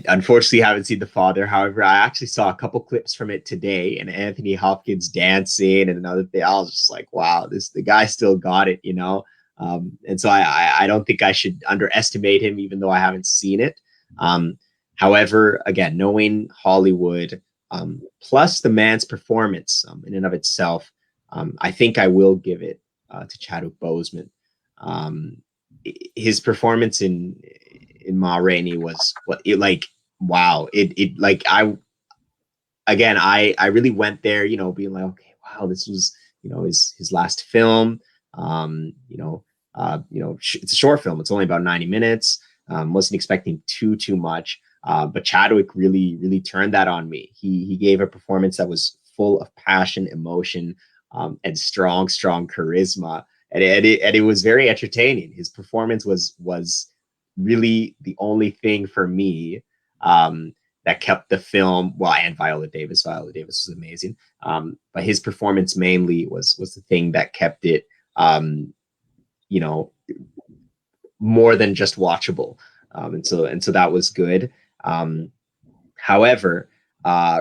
Speaker 2: unfortunately haven't seen The Father. However, I actually saw a couple clips from it today, and Anthony Hopkins dancing and another thing. I was just like, wow, the guy still got it, And so I don't think I should underestimate him, even though I haven't seen it. However, again, knowing Hollywood, plus the man's performance in and of itself, I think I will give it to Chadwick Boseman. His performance in Ma Rainey was wow. I really went there, being like, okay, wow, this was, his last film. It's a short film. It's only about 90 minutes. Wasn't expecting too much. But Chadwick really turned that on me. He gave a performance that was full of passion, emotion, and strong charisma. And it was very entertaining. His performance was really the only thing for me that kept the film. Well, and Viola Davis was amazing. But his performance mainly was the thing that kept it, more than just watchable. And so that was good. However,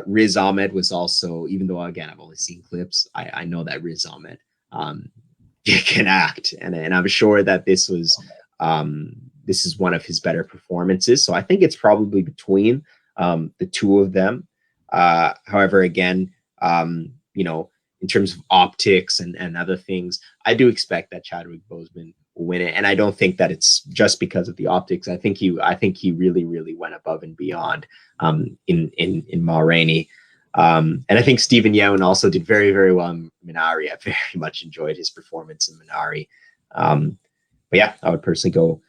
Speaker 2: Riz Ahmed was also, even though again I've only seen clips, I know that Riz Ahmed can act, and I'm sure that this is one of his better performances. So I think it's probably between the two of them. However, again, in terms of optics and other things, I do expect that Chadwick Boseman win it. And I don't think that it's just because of the optics. I think he really went above and beyond in Ma Rainey. And I think Stephen Yeun also did very well in Minari. I very much enjoyed his performance in Minari. But yeah, I would personally go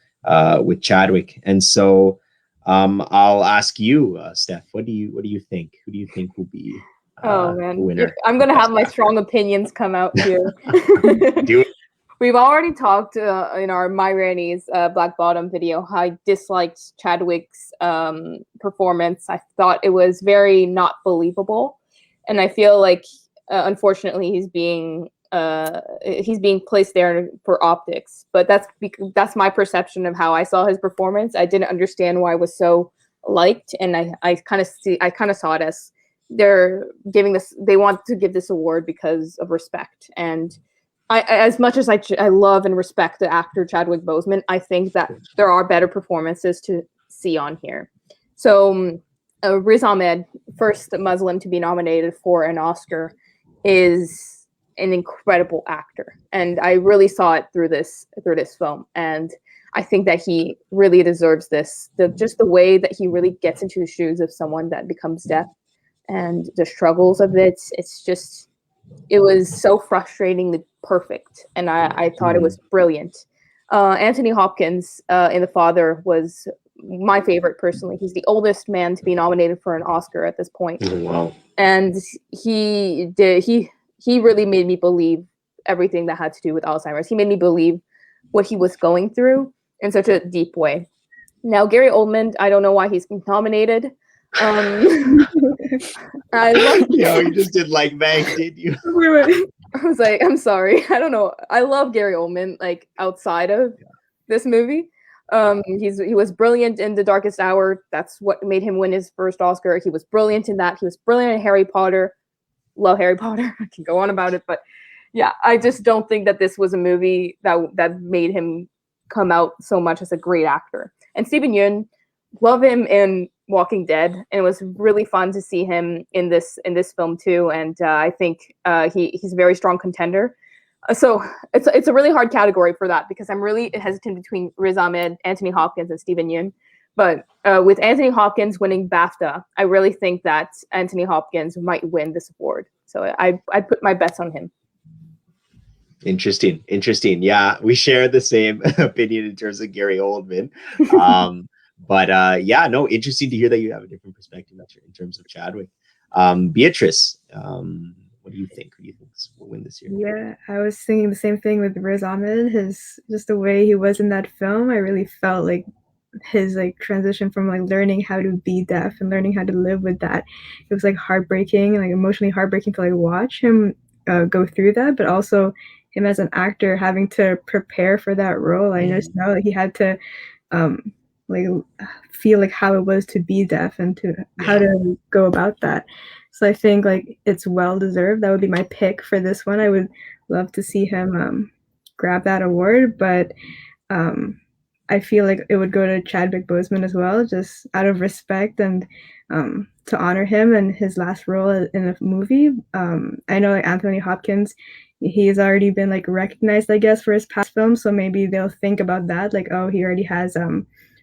Speaker 2: with Chadwick. And so I'll ask you, Steph, what do you think? Who do you think will be
Speaker 3: oh man,
Speaker 2: the winner?
Speaker 3: I'm gonna have my strong opinions come out here.
Speaker 2: Do it.
Speaker 3: We've already talked in our My Rainey's Black Bottom video how I disliked Chadwick's performance. I thought it was very not believable, and I feel like unfortunately he's being placed there for optics. But that's my perception of how I saw his performance. I didn't understand why it was so liked, and I kind of saw it as they want to give this award because of respect. And as much as I love and respect the actor Chadwick Boseman, I think that there are better performances to see on here. So Riz Ahmed, first Muslim to be nominated for an Oscar, is an incredible actor, and I really saw it through this film. And I think that he really deserves this. Just the way that he really gets into the shoes of someone that becomes deaf and the struggles of it. It was so frustratingly perfect, and I thought it was brilliant. Anthony Hopkins in The Father was my favorite personally. He's the oldest man to be nominated for an Oscar at this point.
Speaker 2: Wow.
Speaker 3: And he really made me believe everything that had to do with Alzheimer's. He made me believe what he was going through in such a deep way. Now, Gary Oldman, I don't know why he's been nominated.
Speaker 2: You just did like Meg, did you?
Speaker 3: I was like, I'm sorry. I don't know. I love Gary Oldman, like outside of this movie. He was brilliant in The Darkest Hour. That's what made him win his first Oscar. He was brilliant in that. He was brilliant in Harry Potter. Love Harry Potter. I can go on about it, but yeah, I just don't think that this was a movie that made him come out so much as a great actor. And Stephen Yeun, love him in Walking Dead, and it was really fun to see him in this film too. And I think he's a very strong contender. So it's a really hard category for that, because I'm really hesitant between Riz Ahmed, Anthony Hopkins, and Stephen Yeun. But with Anthony Hopkins winning BAFTA, I really think that Anthony Hopkins might win this award. So I put my bets on him.
Speaker 2: Interesting. Yeah, we share the same opinion in terms of Gary Oldman. But interesting to hear that you have a different perspective in terms of Chadwick. Beatrice, what do you think? Who do you think will win this year?
Speaker 4: Yeah, I was thinking the same thing with Riz Ahmed. Just the way he was in that film, I really felt like his transition from learning how to be deaf and learning how to live with that. It was heartbreaking and emotionally heartbreaking to watch him go through that, but also him as an actor having to prepare for that role. I just know that he had to feel how it was to be deaf and to how to go about that. So I think it's well deserved. That would be my pick for this one. I would love to see him grab that award, but I feel like it would go to Chadwick Boseman as well, just out of respect and to honor him and his last role in a movie. I know Anthony Hopkins, he's already been recognized, I guess, for his past films, so maybe they'll think about that, he already has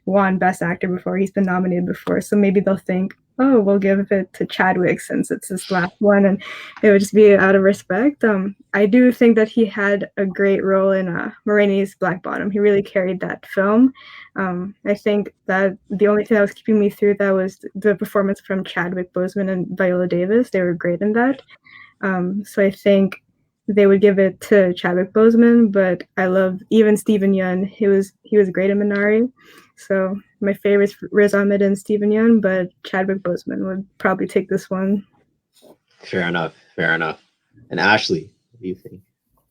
Speaker 4: won Best Actor before, he's been nominated before, so maybe they'll think, oh, we'll give it to Chadwick since it's his last one, and it would just be out of respect. I do think that he had a great role in Ma Rainey's Black Bottom. He really carried that film. I think that the only thing that was keeping me through that was the performance from Chadwick Boseman and Viola Davis. They were great in that. So I think they would give it to Chadwick Boseman, but I love even Stephen Yeun. He was great in Minari. So my favorite is Riz Ahmed and Stephen Yeun, but Chadwick Boseman would probably take this one.
Speaker 2: Fair enough. And Ashley, what do you think?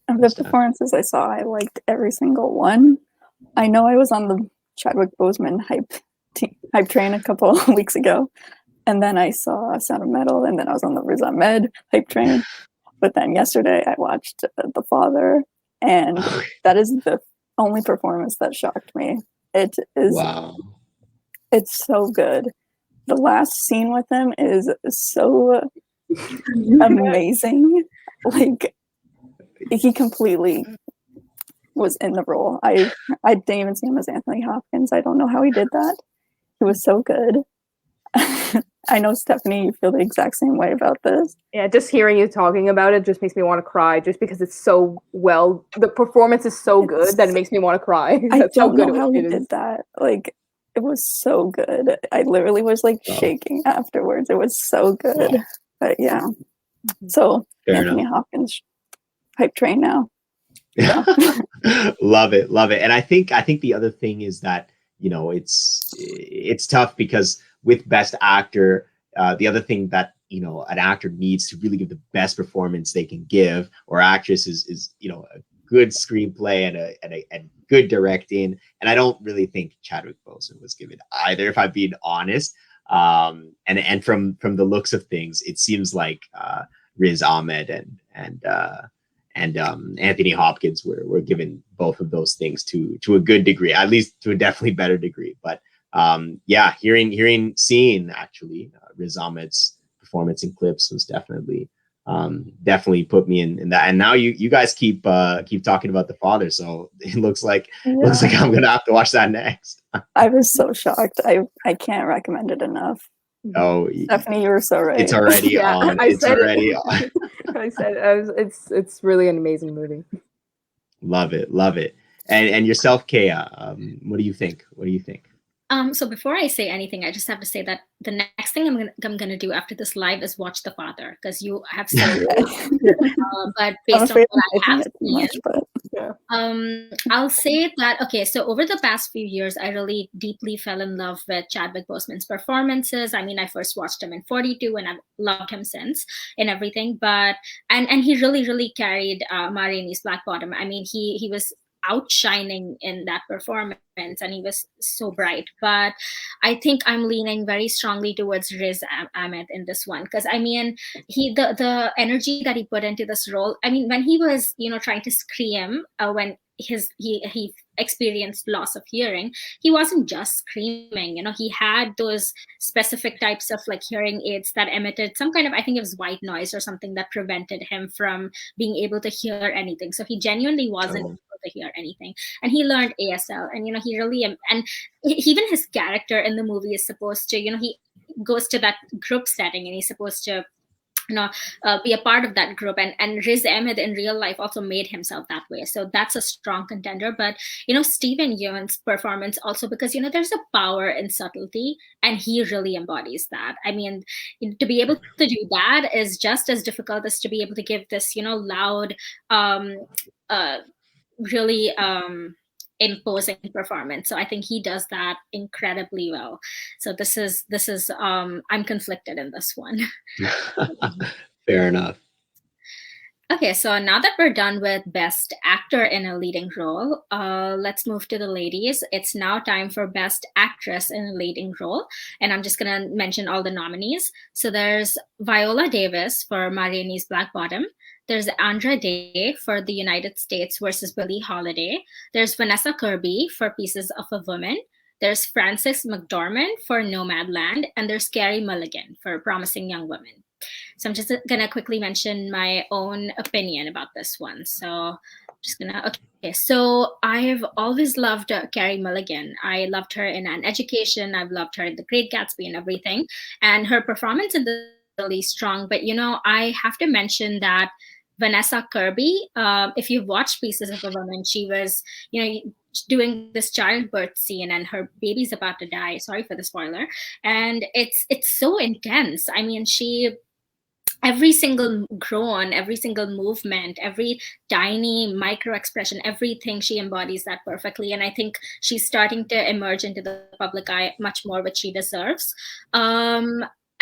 Speaker 5: Of the performances I saw, I liked every single one. I know I was on the Chadwick Boseman hype train a couple of weeks ago, and then I saw Sound of Metal, and then I was on the Riz Ahmed hype train. But then yesterday I watched The Father, and that is the only performance that shocked me. It is.
Speaker 2: Wow.
Speaker 5: It's so good. The last scene with him is so amazing. He completely was in the role. I didn't even see him as Anthony Hopkins. I don't know how he did that. He was so good. I know, Stephanie, you feel the exact same way about this.
Speaker 3: Yeah, just hearing you talking about it just makes me want to cry, just because it's so well. The performance is so good that it makes me want to cry.
Speaker 5: I don't know how he did that. Like, it was so good. I literally was like shaking afterwards. It was so good. Yeah. But yeah. So
Speaker 2: Fair
Speaker 5: Anthony
Speaker 2: enough.
Speaker 5: Hopkins hype train now.
Speaker 2: Love it. And I think the other thing is that, you know, it's tough because with Best Actor, the other thing that, you know, an actor needs to really give the best performance they can give, or actress, is you know, a good screenplay and good directing. And I don't really think Chadwick Boseman was given either, if I'm being honest. And from the looks of things, it seems like Riz Ahmed and Anthony Hopkins were given both of those things to a good degree, at least to a definitely better degree. But seeing actually Riz Ahmed's performance in Clips was definitely put me in that. And now you guys keep talking about The Father, so it looks like I'm gonna have to watch that next.
Speaker 5: I was so shocked. I can't recommend it enough.
Speaker 2: Oh,
Speaker 5: Stephanie, you were so right.
Speaker 2: It's already on. It's already on.
Speaker 3: I said it's really an amazing movie.
Speaker 2: Love it. And yourself, Keya, what do you think?
Speaker 1: So before I say anything, I just have to say that the next thing I'm gonna do after this live is watch The Father, because you have said but based on what I have seen, I'll say that, okay, so over the past few years, I really deeply fell in love with Chadwick Boseman's performances. I mean, I first watched him in 42 and I've loved him since in everything, but and he really carried Ma Rainey's Black Bottom. I mean, he was outshining in that performance, and he was so bright. But I think I'm leaning very strongly towards Riz Ahmed in this one, because I mean, the energy that he put into this role. I mean, when he was, you know, trying to scream when he experienced loss of hearing, he wasn't just screaming. You know, he had those specific types of like hearing aids that emitted some kind of, I think it was white noise or something, that prevented him from being able to hear anything. So he genuinely wasn't able to hear anything, and he learned ASL. And you know, he really, and even his character in the movie is supposed to, you know, he goes to that group setting and he's supposed to, you know, be a part of that group, and Riz Ahmed in real life also made himself that way. So that's a strong contender. But you know, Steven Yeun's performance also, because you know, there's a power in subtlety, and he really embodies that. I mean, to be able to do that is just as difficult as to be able to give this, you know, loud, really imposing performance. So I think he does that incredibly well. So this is I'm conflicted in this one.
Speaker 2: Fair enough.
Speaker 1: Okay, so now that we're done with Best Actor in a Leading Role, let's move to the ladies. It's now time for Best Actress in a Leading Role, and I'm just gonna mention all the nominees. So there's Viola Davis for Ma Rainey's Black Bottom. There's Andra Day for The United States versus Billie Holiday. There's Vanessa Kirby for Pieces of a Woman. There's Frances McDormand for Nomadland, and there's Carey Mulligan for Promising Young Woman. So I'm just gonna quickly mention my own opinion about this one. So just gonna, okay. So I've always loved Carey Mulligan. I loved her in An Education. I've loved her in The Great Gatsby and everything. And her performance in the really strong. But you know, I have to mention that Vanessa Kirby, if you've watched Pieces of a Woman, she was, you know, doing this childbirth scene and her baby's about to die. Sorry for the spoiler. And it's so intense. I mean, every single groan, every single movement, every tiny micro expression, everything, she embodies that perfectly. And I think she's starting to emerge into the public eye much more, which she deserves.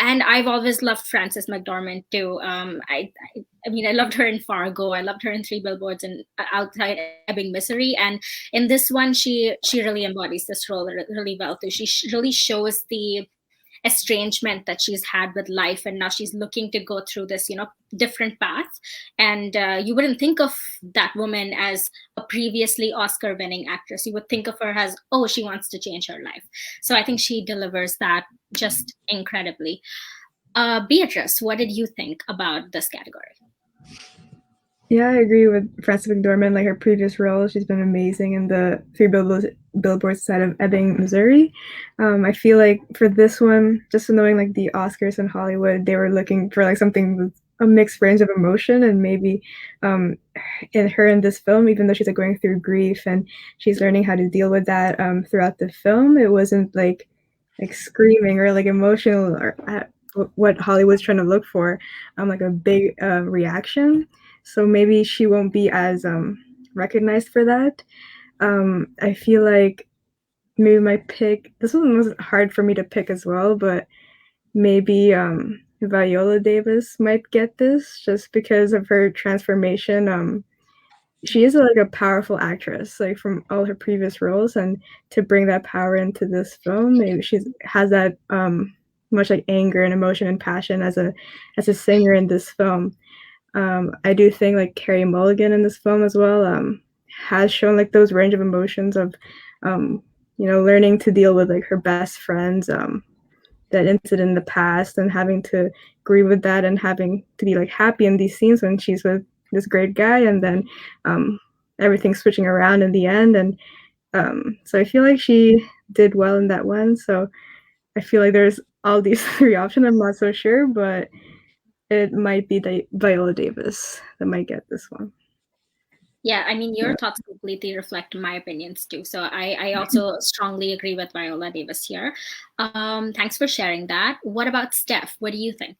Speaker 1: And I've always loved Frances McDormand too. I mean, I loved her in Fargo. I loved her in Three Billboards and Outside Ebbing, Missouri. And in this one, she really embodies this role really well too. She really shows the estrangement that she's had with life, and now she's looking to go through this, you know, different path. And you wouldn't think of that woman as a previously Oscar-winning actress. You would think of her as, oh, she wants to change her life. So I think she delivers that just incredibly. Beatrice, what did you think about this category?
Speaker 4: Yeah, I agree with Frances McDormand. Like her previous roles, she's been amazing in the Billboards side of Ebbing, Missouri. I feel like for this one, just knowing like the Oscars in Hollywood, they were looking for like something with a mixed range of emotion, and maybe in her in this film, even though she's like going through grief and she's learning how to deal with that throughout the film, it wasn't like screaming or like emotional or what Hollywood's trying to look for, like a big reaction. So maybe she won't be as recognized for that. I feel like maybe my pick. This one was hard for me to pick as well, but maybe Viola Davis might get this just because of her transformation. She is like a powerful actress, like from all her previous roles, and to bring that power into this film, maybe she has that much like anger and emotion and passion as a singer in this film. I do think like Carey Mulligan in this film as well has shown like those range of emotions of learning to deal with like her best friends, that incident in the past, and having to grieve with that, and having to be like happy in these scenes when she's with this great guy, and then everything switching around in the end. And so I feel like she did well in that one. So I feel like there's all these three options. I'm not so sure, but it might be Viola Davis that might get this one.
Speaker 1: Yeah, I mean, your thoughts completely reflect my opinions too. So I also strongly agree with Viola Davis here. Thanks for sharing that. What about Steph? What do you think?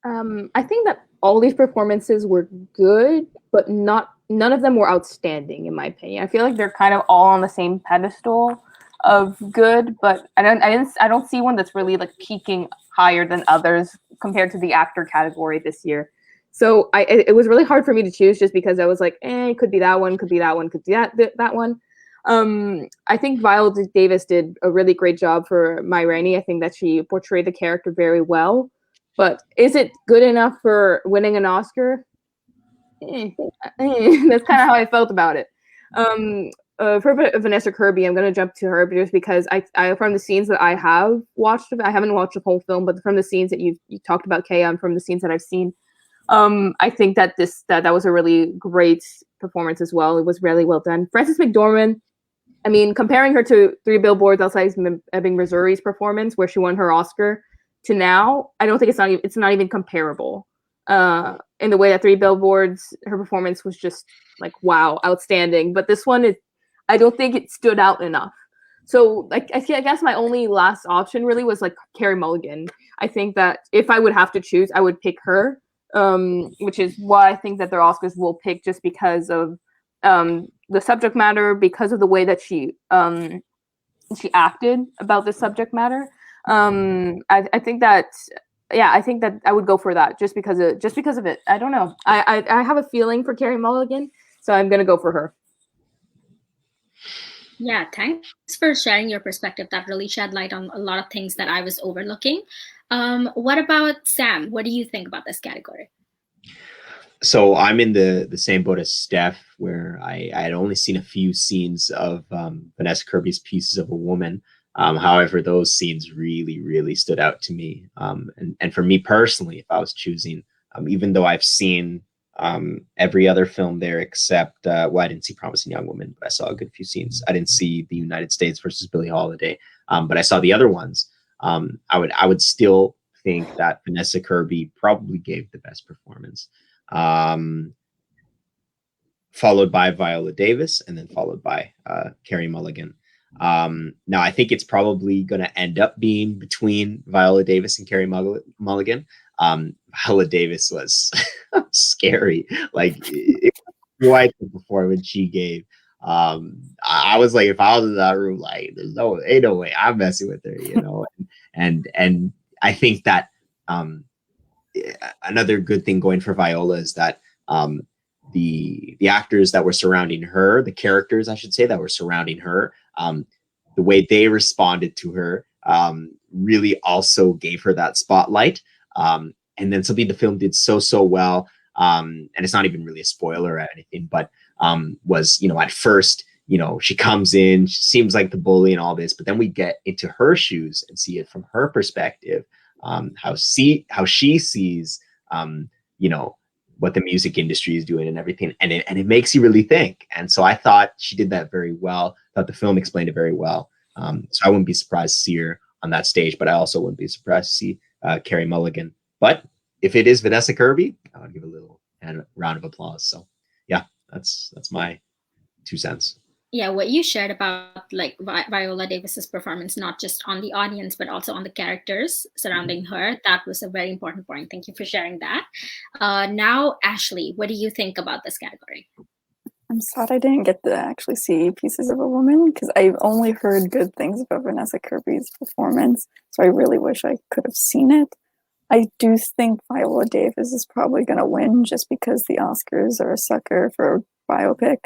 Speaker 3: I think that all these performances were good, but none of them were outstanding in my opinion. I feel like they're kind of all on the same pedestal of good, but I don't see one that's really like peaking higher than others compared to the actor category this year. So it was really hard for me to choose just because I was like, it could be that one, could be that one, could be that one. I think Viola Davis did a really great job for Ma Rainey. I think that she portrayed the character very well. But is it good enough for winning an Oscar? That's kind of how I felt about it. For Vanessa Kirby, I'm going to jump to her just because I from the scenes that I have watched, I haven't watched the whole film, but from the scenes that you talked about, Keya, and from the scenes that I've seen, I think that that was a really great performance as well. It was really well done. Frances McDormand, I mean, comparing her to Three Billboards Outside Ebbing, Missouri's performance, where she won her Oscar, to now, I don't think it's not even comparable. In the way that Three Billboards, her performance was just like, wow, outstanding. But this one, I don't think it stood out enough. So like, I guess my only last option really was like Carey Mulligan. I think that if I would have to choose, I would pick her, which is why I think that their Oscars will pick, just because of the subject matter, because of the way that she acted about the subject matter. I think that, yeah, I think that I would go for that just because of it. I don't know. I have a feeling for Carey Mulligan, so I'm gonna go for her.
Speaker 1: Yeah, thanks for sharing your perspective. That really shed light on a lot of things that I was overlooking. What about Sam? What do you think about this category?
Speaker 2: So I'm in the same boat as Steph, where I had only seen a few scenes of Vanessa Kirby's Pieces of a Woman. However, those scenes really, really stood out to me. And for me personally, if I was choosing, even though I've seen every other film there except, I didn't see Promising Young Woman, but I saw a good few scenes. I didn't see The United States versus Billie Holiday, but I saw the other ones. I would still think that Vanessa Kirby probably gave the best performance. Followed by Viola Davis, and then followed by Carey Mulligan. Now, I think it's probably going to end up being between Viola Davis and Carey Mulligan. Viola Davis was scary. Like, quite the performance she gave. I was like, if I was in that room, like, ain't no way I'm messing with her, you know. And I think that another good thing going for Viola is that the actors that were surrounding her, the characters, I should say, that were surrounding her, the way they responded to her really also gave her that spotlight. And then something the film did so well, and it's not even really a spoiler or anything, but was, at first, she comes in, she seems like the bully and all this, but then we get into her shoes and see it from her perspective, how she sees, what the music industry is doing and everything, and it makes you really think. And so I thought she did that very well. Thought the film explained it very well. So I wouldn't be surprised to see her on that stage, but I also wouldn't be surprised to see Carey Mulligan. But if it is Vanessa Kirby, I would give a little round of applause. So yeah, that's my 2 cents.
Speaker 6: Yeah, what you shared about like Viola Davis's performance, not just on the audience, but also on the characters surrounding her, that was a very important point. Thank you for sharing that. Now, Ashley, what do you think about this category?
Speaker 5: I'm sad I didn't get to actually see Pieces of a Woman because I've only heard good things about Vanessa Kirby's performance. So I really wish I could have seen it. I do think Viola Davis is probably going to win just because the Oscars are a sucker for biopic.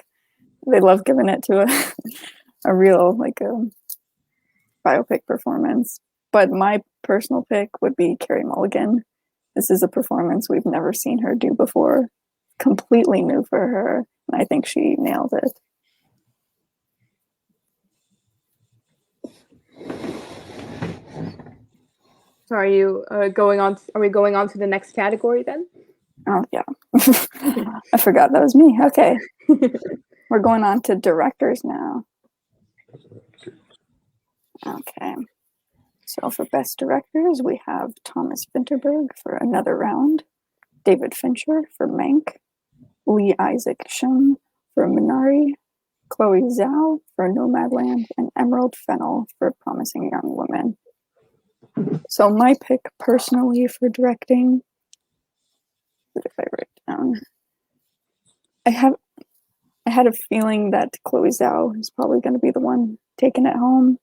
Speaker 5: They love giving it to a real like a biopic performance. But my personal pick would be Carey Mulligan. This is a performance we've never seen her do before. Completely new for her. And I think she nailed it.
Speaker 3: So are you going on? Are we going on to the next category then?
Speaker 5: Oh yeah, I forgot that was me. Okay, we're going on to directors now. Okay, so for best directors, we have Thomas Vinterberg for Another Round, David Fincher for Mank, Lee Isaac Chung for Minari, Chloe Zhao for Nomadland, and Emerald Fennell for Promising Young Woman. So my pick personally for directing, what if I write down? I had a feeling that Chloe Zhao is probably going to be the one taking it home.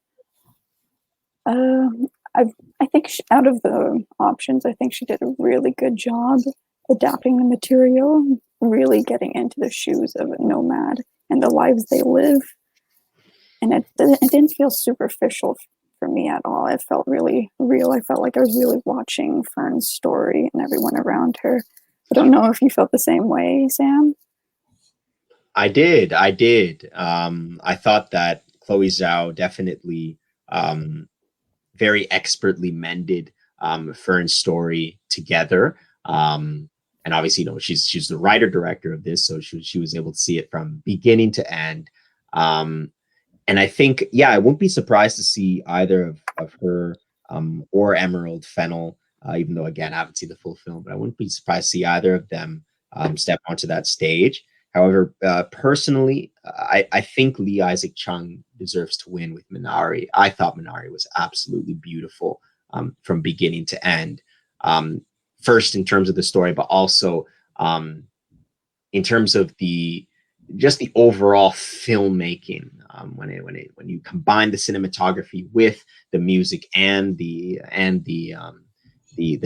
Speaker 5: I think out of the options, I think she did a really good job adapting the material, really getting into the shoes of a nomad and the lives they live. And it didn't feel superficial for me at all. It felt really real. I felt like I was really watching Fern's story and everyone around her. I don't know if you felt the same way, Sam.
Speaker 2: I did. I thought that Chloe Zhao definitely very expertly mended Fern's story together. And obviously, she's the writer director of this, so she was able to see it from beginning to end. And I think, yeah, I won't be surprised to see either of her or Emerald Fennell, even though, again, I haven't seen the full film, but I wouldn't be surprised to see either of them step onto that stage. However, personally, I think Lee Isaac Chung deserves to win with Minari. I thought Minari was absolutely beautiful from beginning to end. First, in terms of the story, but also in terms of the overall filmmaking. When you combine the cinematography with the music and the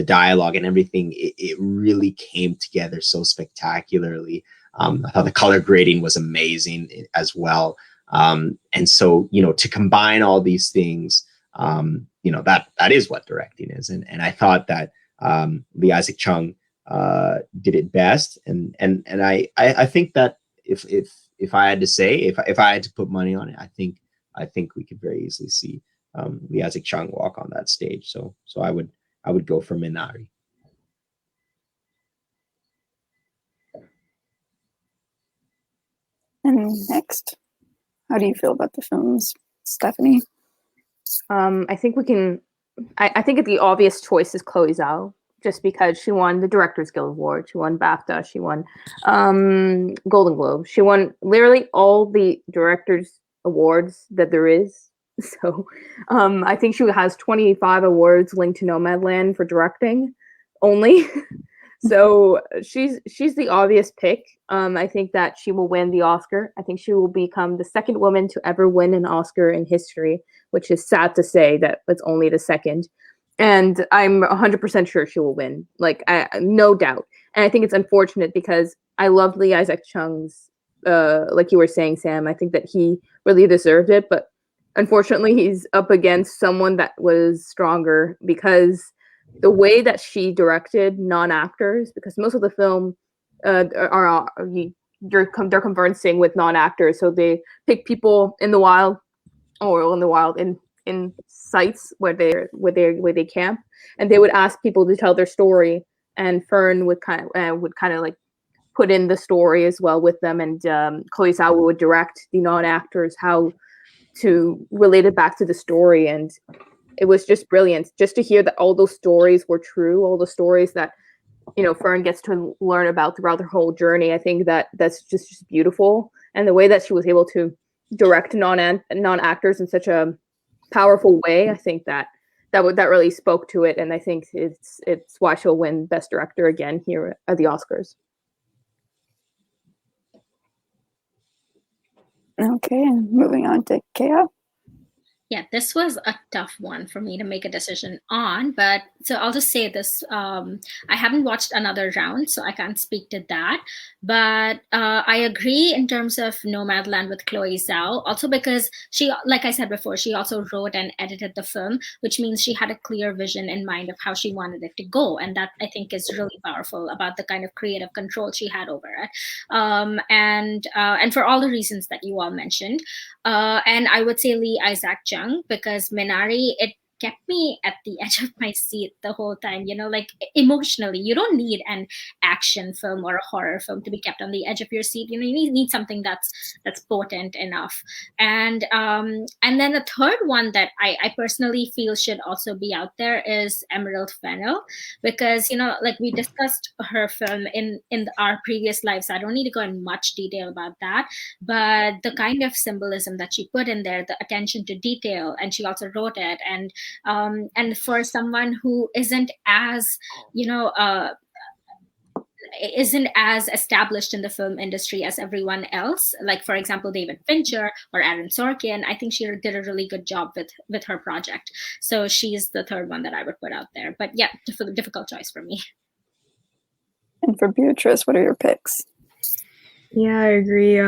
Speaker 2: dialogue and everything, it really came together so spectacularly. I thought the color grading was amazing as well. And so, to combine all these things, that is what directing is. And I thought that Lee Isaac Chung did it best. And I think that if I had to say, if I had to put money on it, I think we could very easily see Lee Isaac Chung walk on that stage. So I would go for Minari.
Speaker 5: And next, how do you feel about the films, Stephanie?
Speaker 3: I think we can. I think the obvious choice is Chloe Zhao, just because she won the Directors Guild Award, she won BAFTA, she won Golden Globe, she won literally all the directors awards that there is. So I think she has 25 awards linked to Nomadland for directing only. So she's the obvious pick. I think that she will win the Oscar. I think she will become the second woman to ever win an Oscar in history, which is sad to say that it's only the second. And I'm 100% sure she will win, no doubt. And I think it's unfortunate because I love Lee Isaac Chung's, like you were saying, Sam, I think that he really deserved it. But unfortunately, he's up against someone that was stronger, because the way that she directed non-actors, because most of the film they're conversing with non-actors, so they pick people in the wild, in sites where they camp, and they would ask people to tell their story, and Fern would kind of like put in the story as well with them, and Chloe Zhao would direct the non-actors how to relate it back to the story, and it was just brilliant just to hear that all those stories were true, all the stories that Fern gets to learn about throughout her whole journey. I think that's just beautiful, and the way that she was able to direct non-actors in such a powerful way, I think that really spoke to it, and I think it's why she'll win Best Director again here at the Oscars.
Speaker 5: Okay, and moving on to Keya.
Speaker 6: Yeah, this was a tough one for me to make a decision on, but so I'll just say this. I haven't watched another round, so I can't speak to that. But I agree in terms of Nomadland with Chloe Zhao, also because she, like I said before, she also wrote and edited the film, which means she had a clear vision in mind of how she wanted it to go. And that I think is really powerful about the kind of creative control she had over it. And for all the reasons that you all mentioned. And I would say Lee Isaac Chung, because Minari, it kept me at the edge of my seat the whole time, like emotionally. You don't need an action film or a horror film to be kept on the edge of your seat. You need something that's potent enough. And then the third one that I personally feel should also be out there is Emerald Fennell, because like we discussed her film in our previous lives, so I don't need to go in much detail about that, but the kind of symbolism that she put in there, the attention to detail, and she also wrote it, and for someone who isn't as isn't as established in the film industry as everyone else, like for example David Fincher or Aaron Sorkin, I think she did a really good job with her project. So she's the third one that I would put out there. But yeah, difficult choice for me.
Speaker 5: And for Beatrice, what are your picks?
Speaker 4: Yeah, I agree.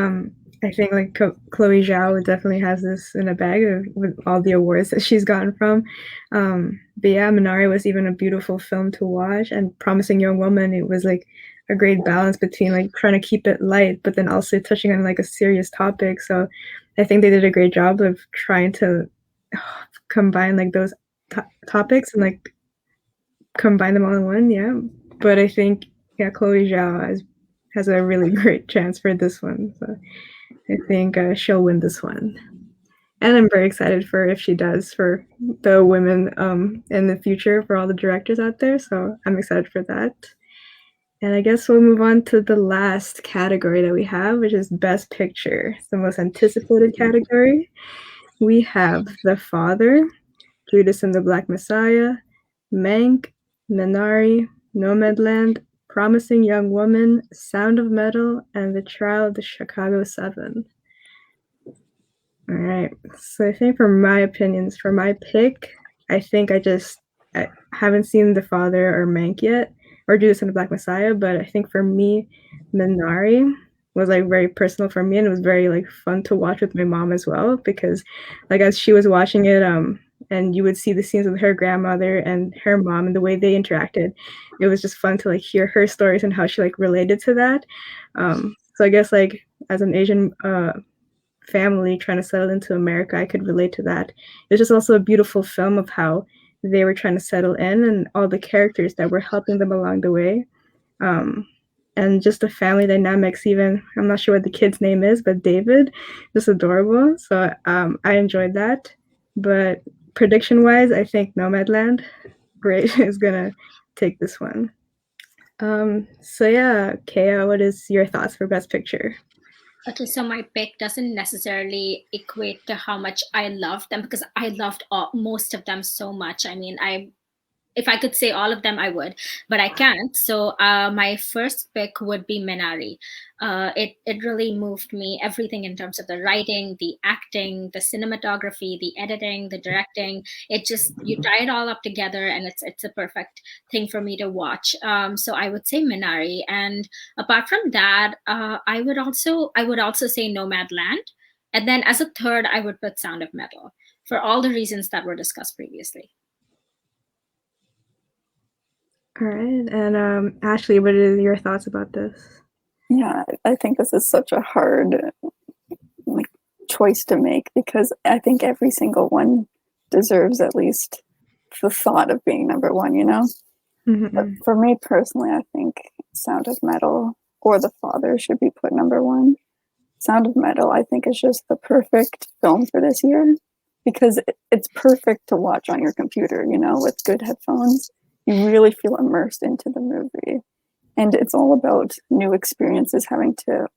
Speaker 4: I think like Chloe Zhao definitely has this in a bag with all the awards that she's gotten from. But yeah, Minari was even a beautiful film to watch, and Promising Young Woman, it was like a great balance between like trying to keep it light, but then also touching on like a serious topic. So I think they did a great job of trying to combine like those topics and like combine them all in one. Yeah, but I think Chloe Zhao has a really great chance for this one. So I think she'll win this one. And I'm very excited for if she does, for the women in the future, for all the directors out there. So I'm excited for that. And I guess we'll move on to the last category that we have, which is Best Picture. It's the most anticipated category. We have The Father, Judas and the Black Messiah, Mank, Minari, Nomadland, Promising Young Woman, Sound of Metal, and The Trial of the Chicago 7. All right. So I think for my opinions, for my pick, I think I haven't seen The Father or Mank yet, or Judas and the Black Messiah, but I think for me, Minari was like very personal for me, and it was very like fun to watch with my mom as well, because like as she was watching it, and you would see the scenes with her grandmother and her mom and the way they interacted. It was just fun to like hear her stories and how she like related to that. So I guess like as an Asian family trying to settle into America, I could relate to that. It's just also a beautiful film of how they were trying to settle in and all the characters that were helping them along the way. And just the family dynamics, even, I'm not sure what the kid's name is, but David, just adorable. So I enjoyed that. But prediction-wise, I think Nomadland, great, is gonna take this one. So yeah, Keya, what is your thoughts for Best Picture?
Speaker 6: Okay, so my pick doesn't necessarily equate to how much I loved them, because I loved most of them so much. I mean, if I could say all of them, I would, but I can't. So my first pick would be Minari. It really moved me, everything in terms of the writing, the acting, the cinematography, the editing, the directing. It just, you tie it all up together, and it's a perfect thing for me to watch. So I would say Minari. And apart from that, I would also say Nomadland. And then as a third, I would put Sound of Metal, for all the reasons that were discussed previously.
Speaker 4: All right, and Ashley, what are your thoughts about this?
Speaker 5: Yeah, I think this is such a hard choice to make, because I think every single one deserves at least the thought of being number one,
Speaker 4: Mm-hmm.
Speaker 5: But for me personally, I think Sound of Metal or The Father should be put number one. Sound of Metal, I think, is just the perfect film for this year because it's perfect to watch on your computer, you know, with good headphones. You really feel immersed into the movie. And it's all about new experiences, having to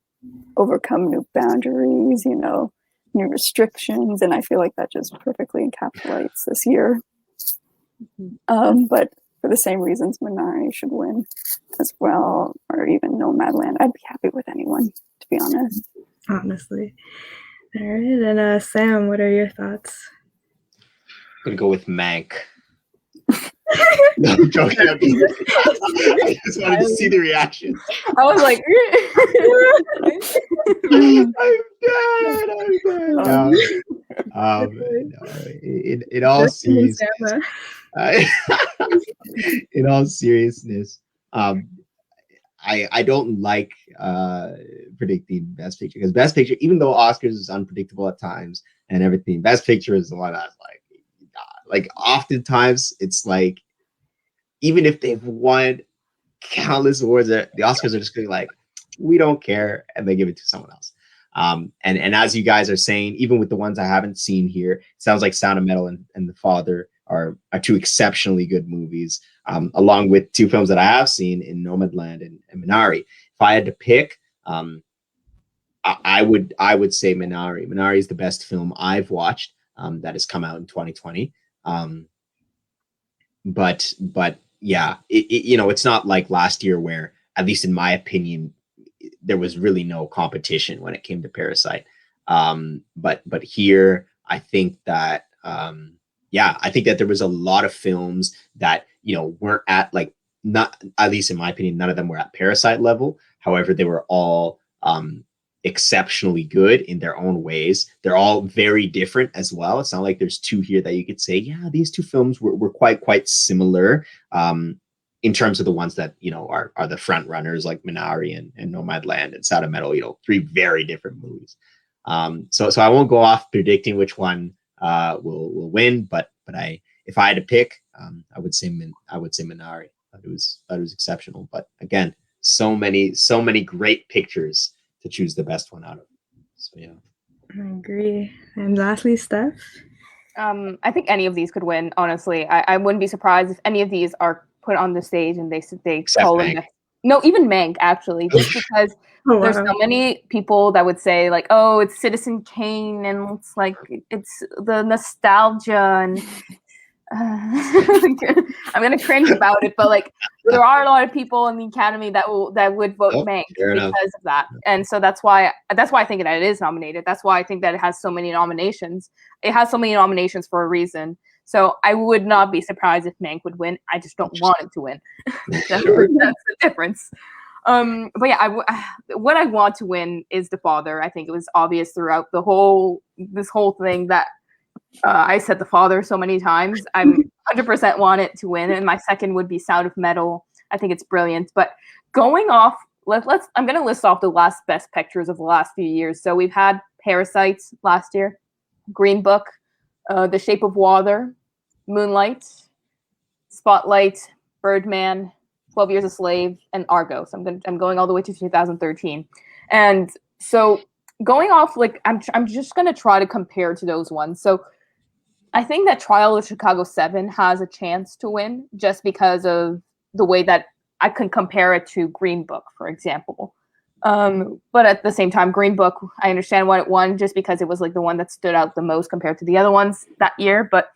Speaker 5: overcome new boundaries, you know, new restrictions. And I feel like that just perfectly encapsulates this year. But for the same reasons, Minari should win as well, or even Nomadland. I'd be happy with anyone, to be honest.
Speaker 4: Honestly. All right. And Sam, what are your thoughts?
Speaker 2: I'm going to go with Mank. No, I'm joking. I just wanted to see the reaction.
Speaker 3: I was like,
Speaker 2: I'm dead. In all seriousness, in all seriousness, I don't like predicting Best Picture because Best Picture, even though Oscars is unpredictable at times and everything, Best Picture is the one that's like oftentimes it's like, even if they've won countless awards, the Oscars are just going like, we don't care, and they give it to someone else. And as you guys are saying, even with the ones I haven't seen here, it sounds like Sound of Metal and The Father are two exceptionally good movies, along with two films that I have seen in Nomadland and Minari. If I had to pick, I would say Minari. Minari is the best film I've watched that has come out in 2020. But yeah, it's not like last year where, at least in my opinion, there was really no competition when it came to Parasite. But here, I think that I think that there was a lot of films that weren't at, like, not, at least in my opinion, none of them were at Parasite level. However, they were all exceptionally good in their own ways. They're all very different as well. It's not like there's two here that you could say, yeah, these two films were quite similar in terms of the ones that are the front runners, like Minari and Nomadland and Sound of Metal. Three very different movies. So I won't go off predicting which one will win, but if I had to pick, I would say Minari. It was exceptional. But again, so many great pictures to choose the best one out of. So yeah,
Speaker 4: I agree. And lastly, Steph.
Speaker 3: I think any of these could win. Honestly, I wouldn't be surprised if any of these are put on the stage and they
Speaker 2: Except
Speaker 3: call
Speaker 2: Mank.
Speaker 3: them. No, even Mank, actually, just because there's so many people that would say, like, oh, it's Citizen Kane, and it's like it's the nostalgia, and I'm gonna cringe about it, but like there are a lot of people in the Academy that would vote Mank because of that, and so that's why I think that it is nominated. That's why I think that it has so many nominations. It has so many nominations for a reason. So I would not be surprised if Mank would win. I just don't want it to win. That's the difference. But yeah, what I want to win is The Father. I think it was obvious throughout this whole thing that I said The Father so many times. I'm 100% want it to win, and my second would be Sound of Metal. I think it's brilliant. But going off, I'm going to list off the last best pictures of the last few years. So we've had Parasite last year, Green Book, The Shape of Water, Moonlight, Spotlight, Birdman, 12 Years a Slave, and Argo. So I'm going all the way to 2013. And so going off, like, I'm just going to try to compare to those ones. So I think that Trial of Chicago 7 has a chance to win just because of the way that I can compare it to Green Book, for example. But at the same time, Green Book, I understand why it won just because it was like the one that stood out the most compared to the other ones that year. But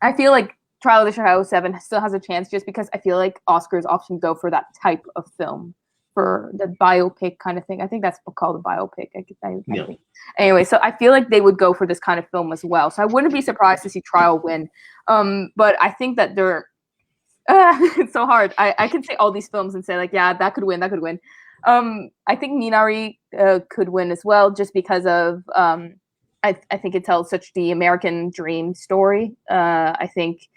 Speaker 3: I feel like Trial of Chicago 7 still has a chance just because I feel like Oscars often go for that type of film, for the biopic kind of thing. I think that's called a biopic. I think. Anyway, so I feel like they would go for this kind of film as well. So I wouldn't be surprised to see Trial win. But I think that it's so hard. I can say all these films and say, like, yeah, that could win. I think Minari could win as well, just because of I think it tells such the American dream story. I think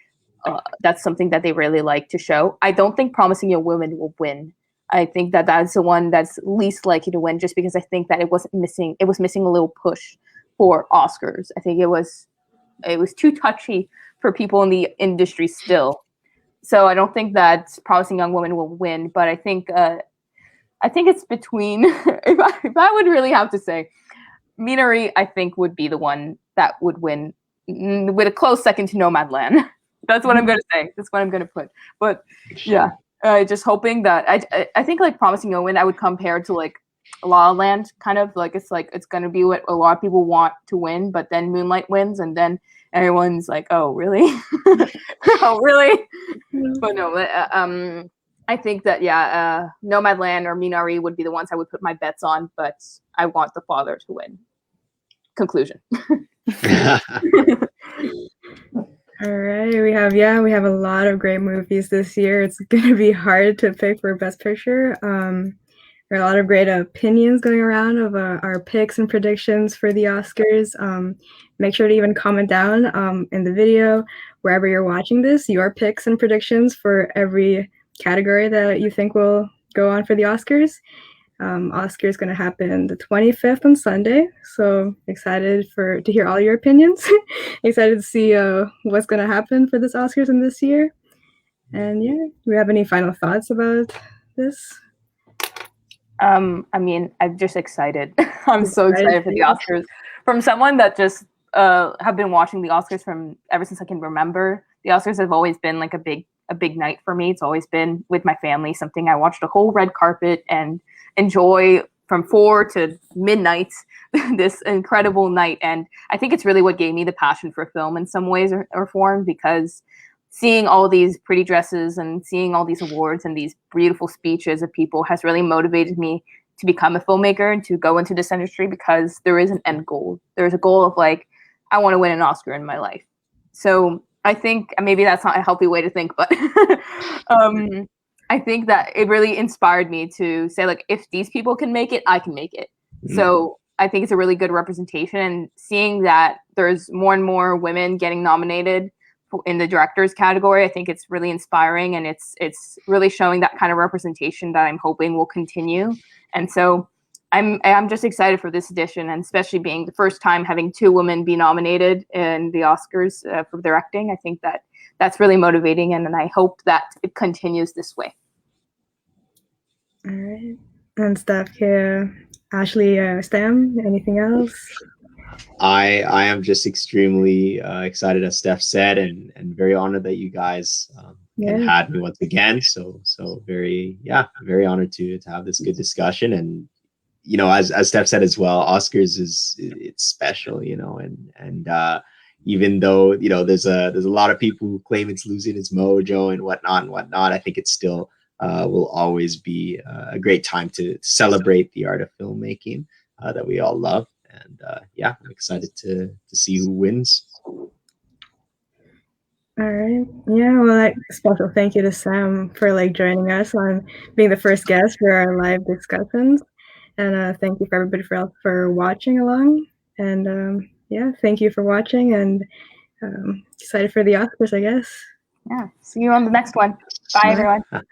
Speaker 3: that's something that they really like to show. I don't think Promising Young Woman will win. I think that that's the one that's least likely to win, just because I think that it was missing a little push for Oscars. I think it was too touchy for people in the industry still. So I don't think that Promising Young Woman will win, but I think I think it's between, if I would really have to say, Minari, I think, would be the one that would win with a close second to Nomadland. That's what I'm going to say. That's what I'm going to put. But yeah, just hoping that, I think like Promising Young Woman, I would compare to like La La Land, kind of like it's going to be what a lot of people want to win, but then Moonlight wins, and then everyone's like, oh, really? Oh, really? But no, I think that, Nomadland or Minari would be the ones I would put my bets on, but I want The Father to win. Conclusion.
Speaker 4: All right, we have a lot of great movies this year. It's gonna be hard to pick for Best Picture. There are a lot of great opinions going around of our picks and predictions for the Oscars. Make sure to even comment down in the video, wherever you're watching this, your picks and predictions for every category that you think will go on for the Oscars. Oscar is going to happen the 25th on Sunday, so excited to hear all your opinions. Excited to see what's going to happen for this Oscars in this year. And yeah, do we have any final thoughts about this?
Speaker 3: I mean, I'm just excited. I'm so excited for the Oscars. From someone that just have been watching the Oscars from ever since I can remember, the Oscars have always been like a big night for me. It's always been with my family, something I watched a whole red carpet and enjoy from 4 to midnight, this incredible night. And I think it's really what gave me the passion for film in some ways or form, because seeing all these pretty dresses and seeing all these awards and these beautiful speeches of people has really motivated me to become a filmmaker and to go into this industry, because there is an end goal. There's a goal of like, I want to win an Oscar in my life. So I think maybe that's not a healthy way to think, but I think that it really inspired me to say, like, if these people can make it, I can make it. Mm-hmm. So I think it's a really good representation, and seeing that there's more and more women getting nominated in the directors category, I think it's really inspiring, and it's really showing that kind of representation that I'm hoping will continue. And so I'm just excited for this edition, and especially being the first time having 2 women be nominated in the Oscars for directing. I think that's really motivating, and I hope that it continues this way.
Speaker 4: All right. And Steph, Ashley, Stam, anything else?
Speaker 2: I am just extremely excited, as Steph said, and very honored that you guys had me once again. So very honored to have this good discussion. And you know, as Steph said as well, Oscars it's special, you know, and even though, you know, there's a lot of people who claim it's losing its mojo and whatnot, I think it's still will always be a great time to celebrate the art of filmmaking that we all love. And I'm excited to see who wins.
Speaker 4: All right. Yeah, well, special thank you to Sam for like joining us on being the first guest for our live discussions. And thank you for everybody for watching along. And thank you for watching, and excited for the Oscars, I guess.
Speaker 3: Yeah. See you on the next one. Bye, everyone.
Speaker 4: Bye.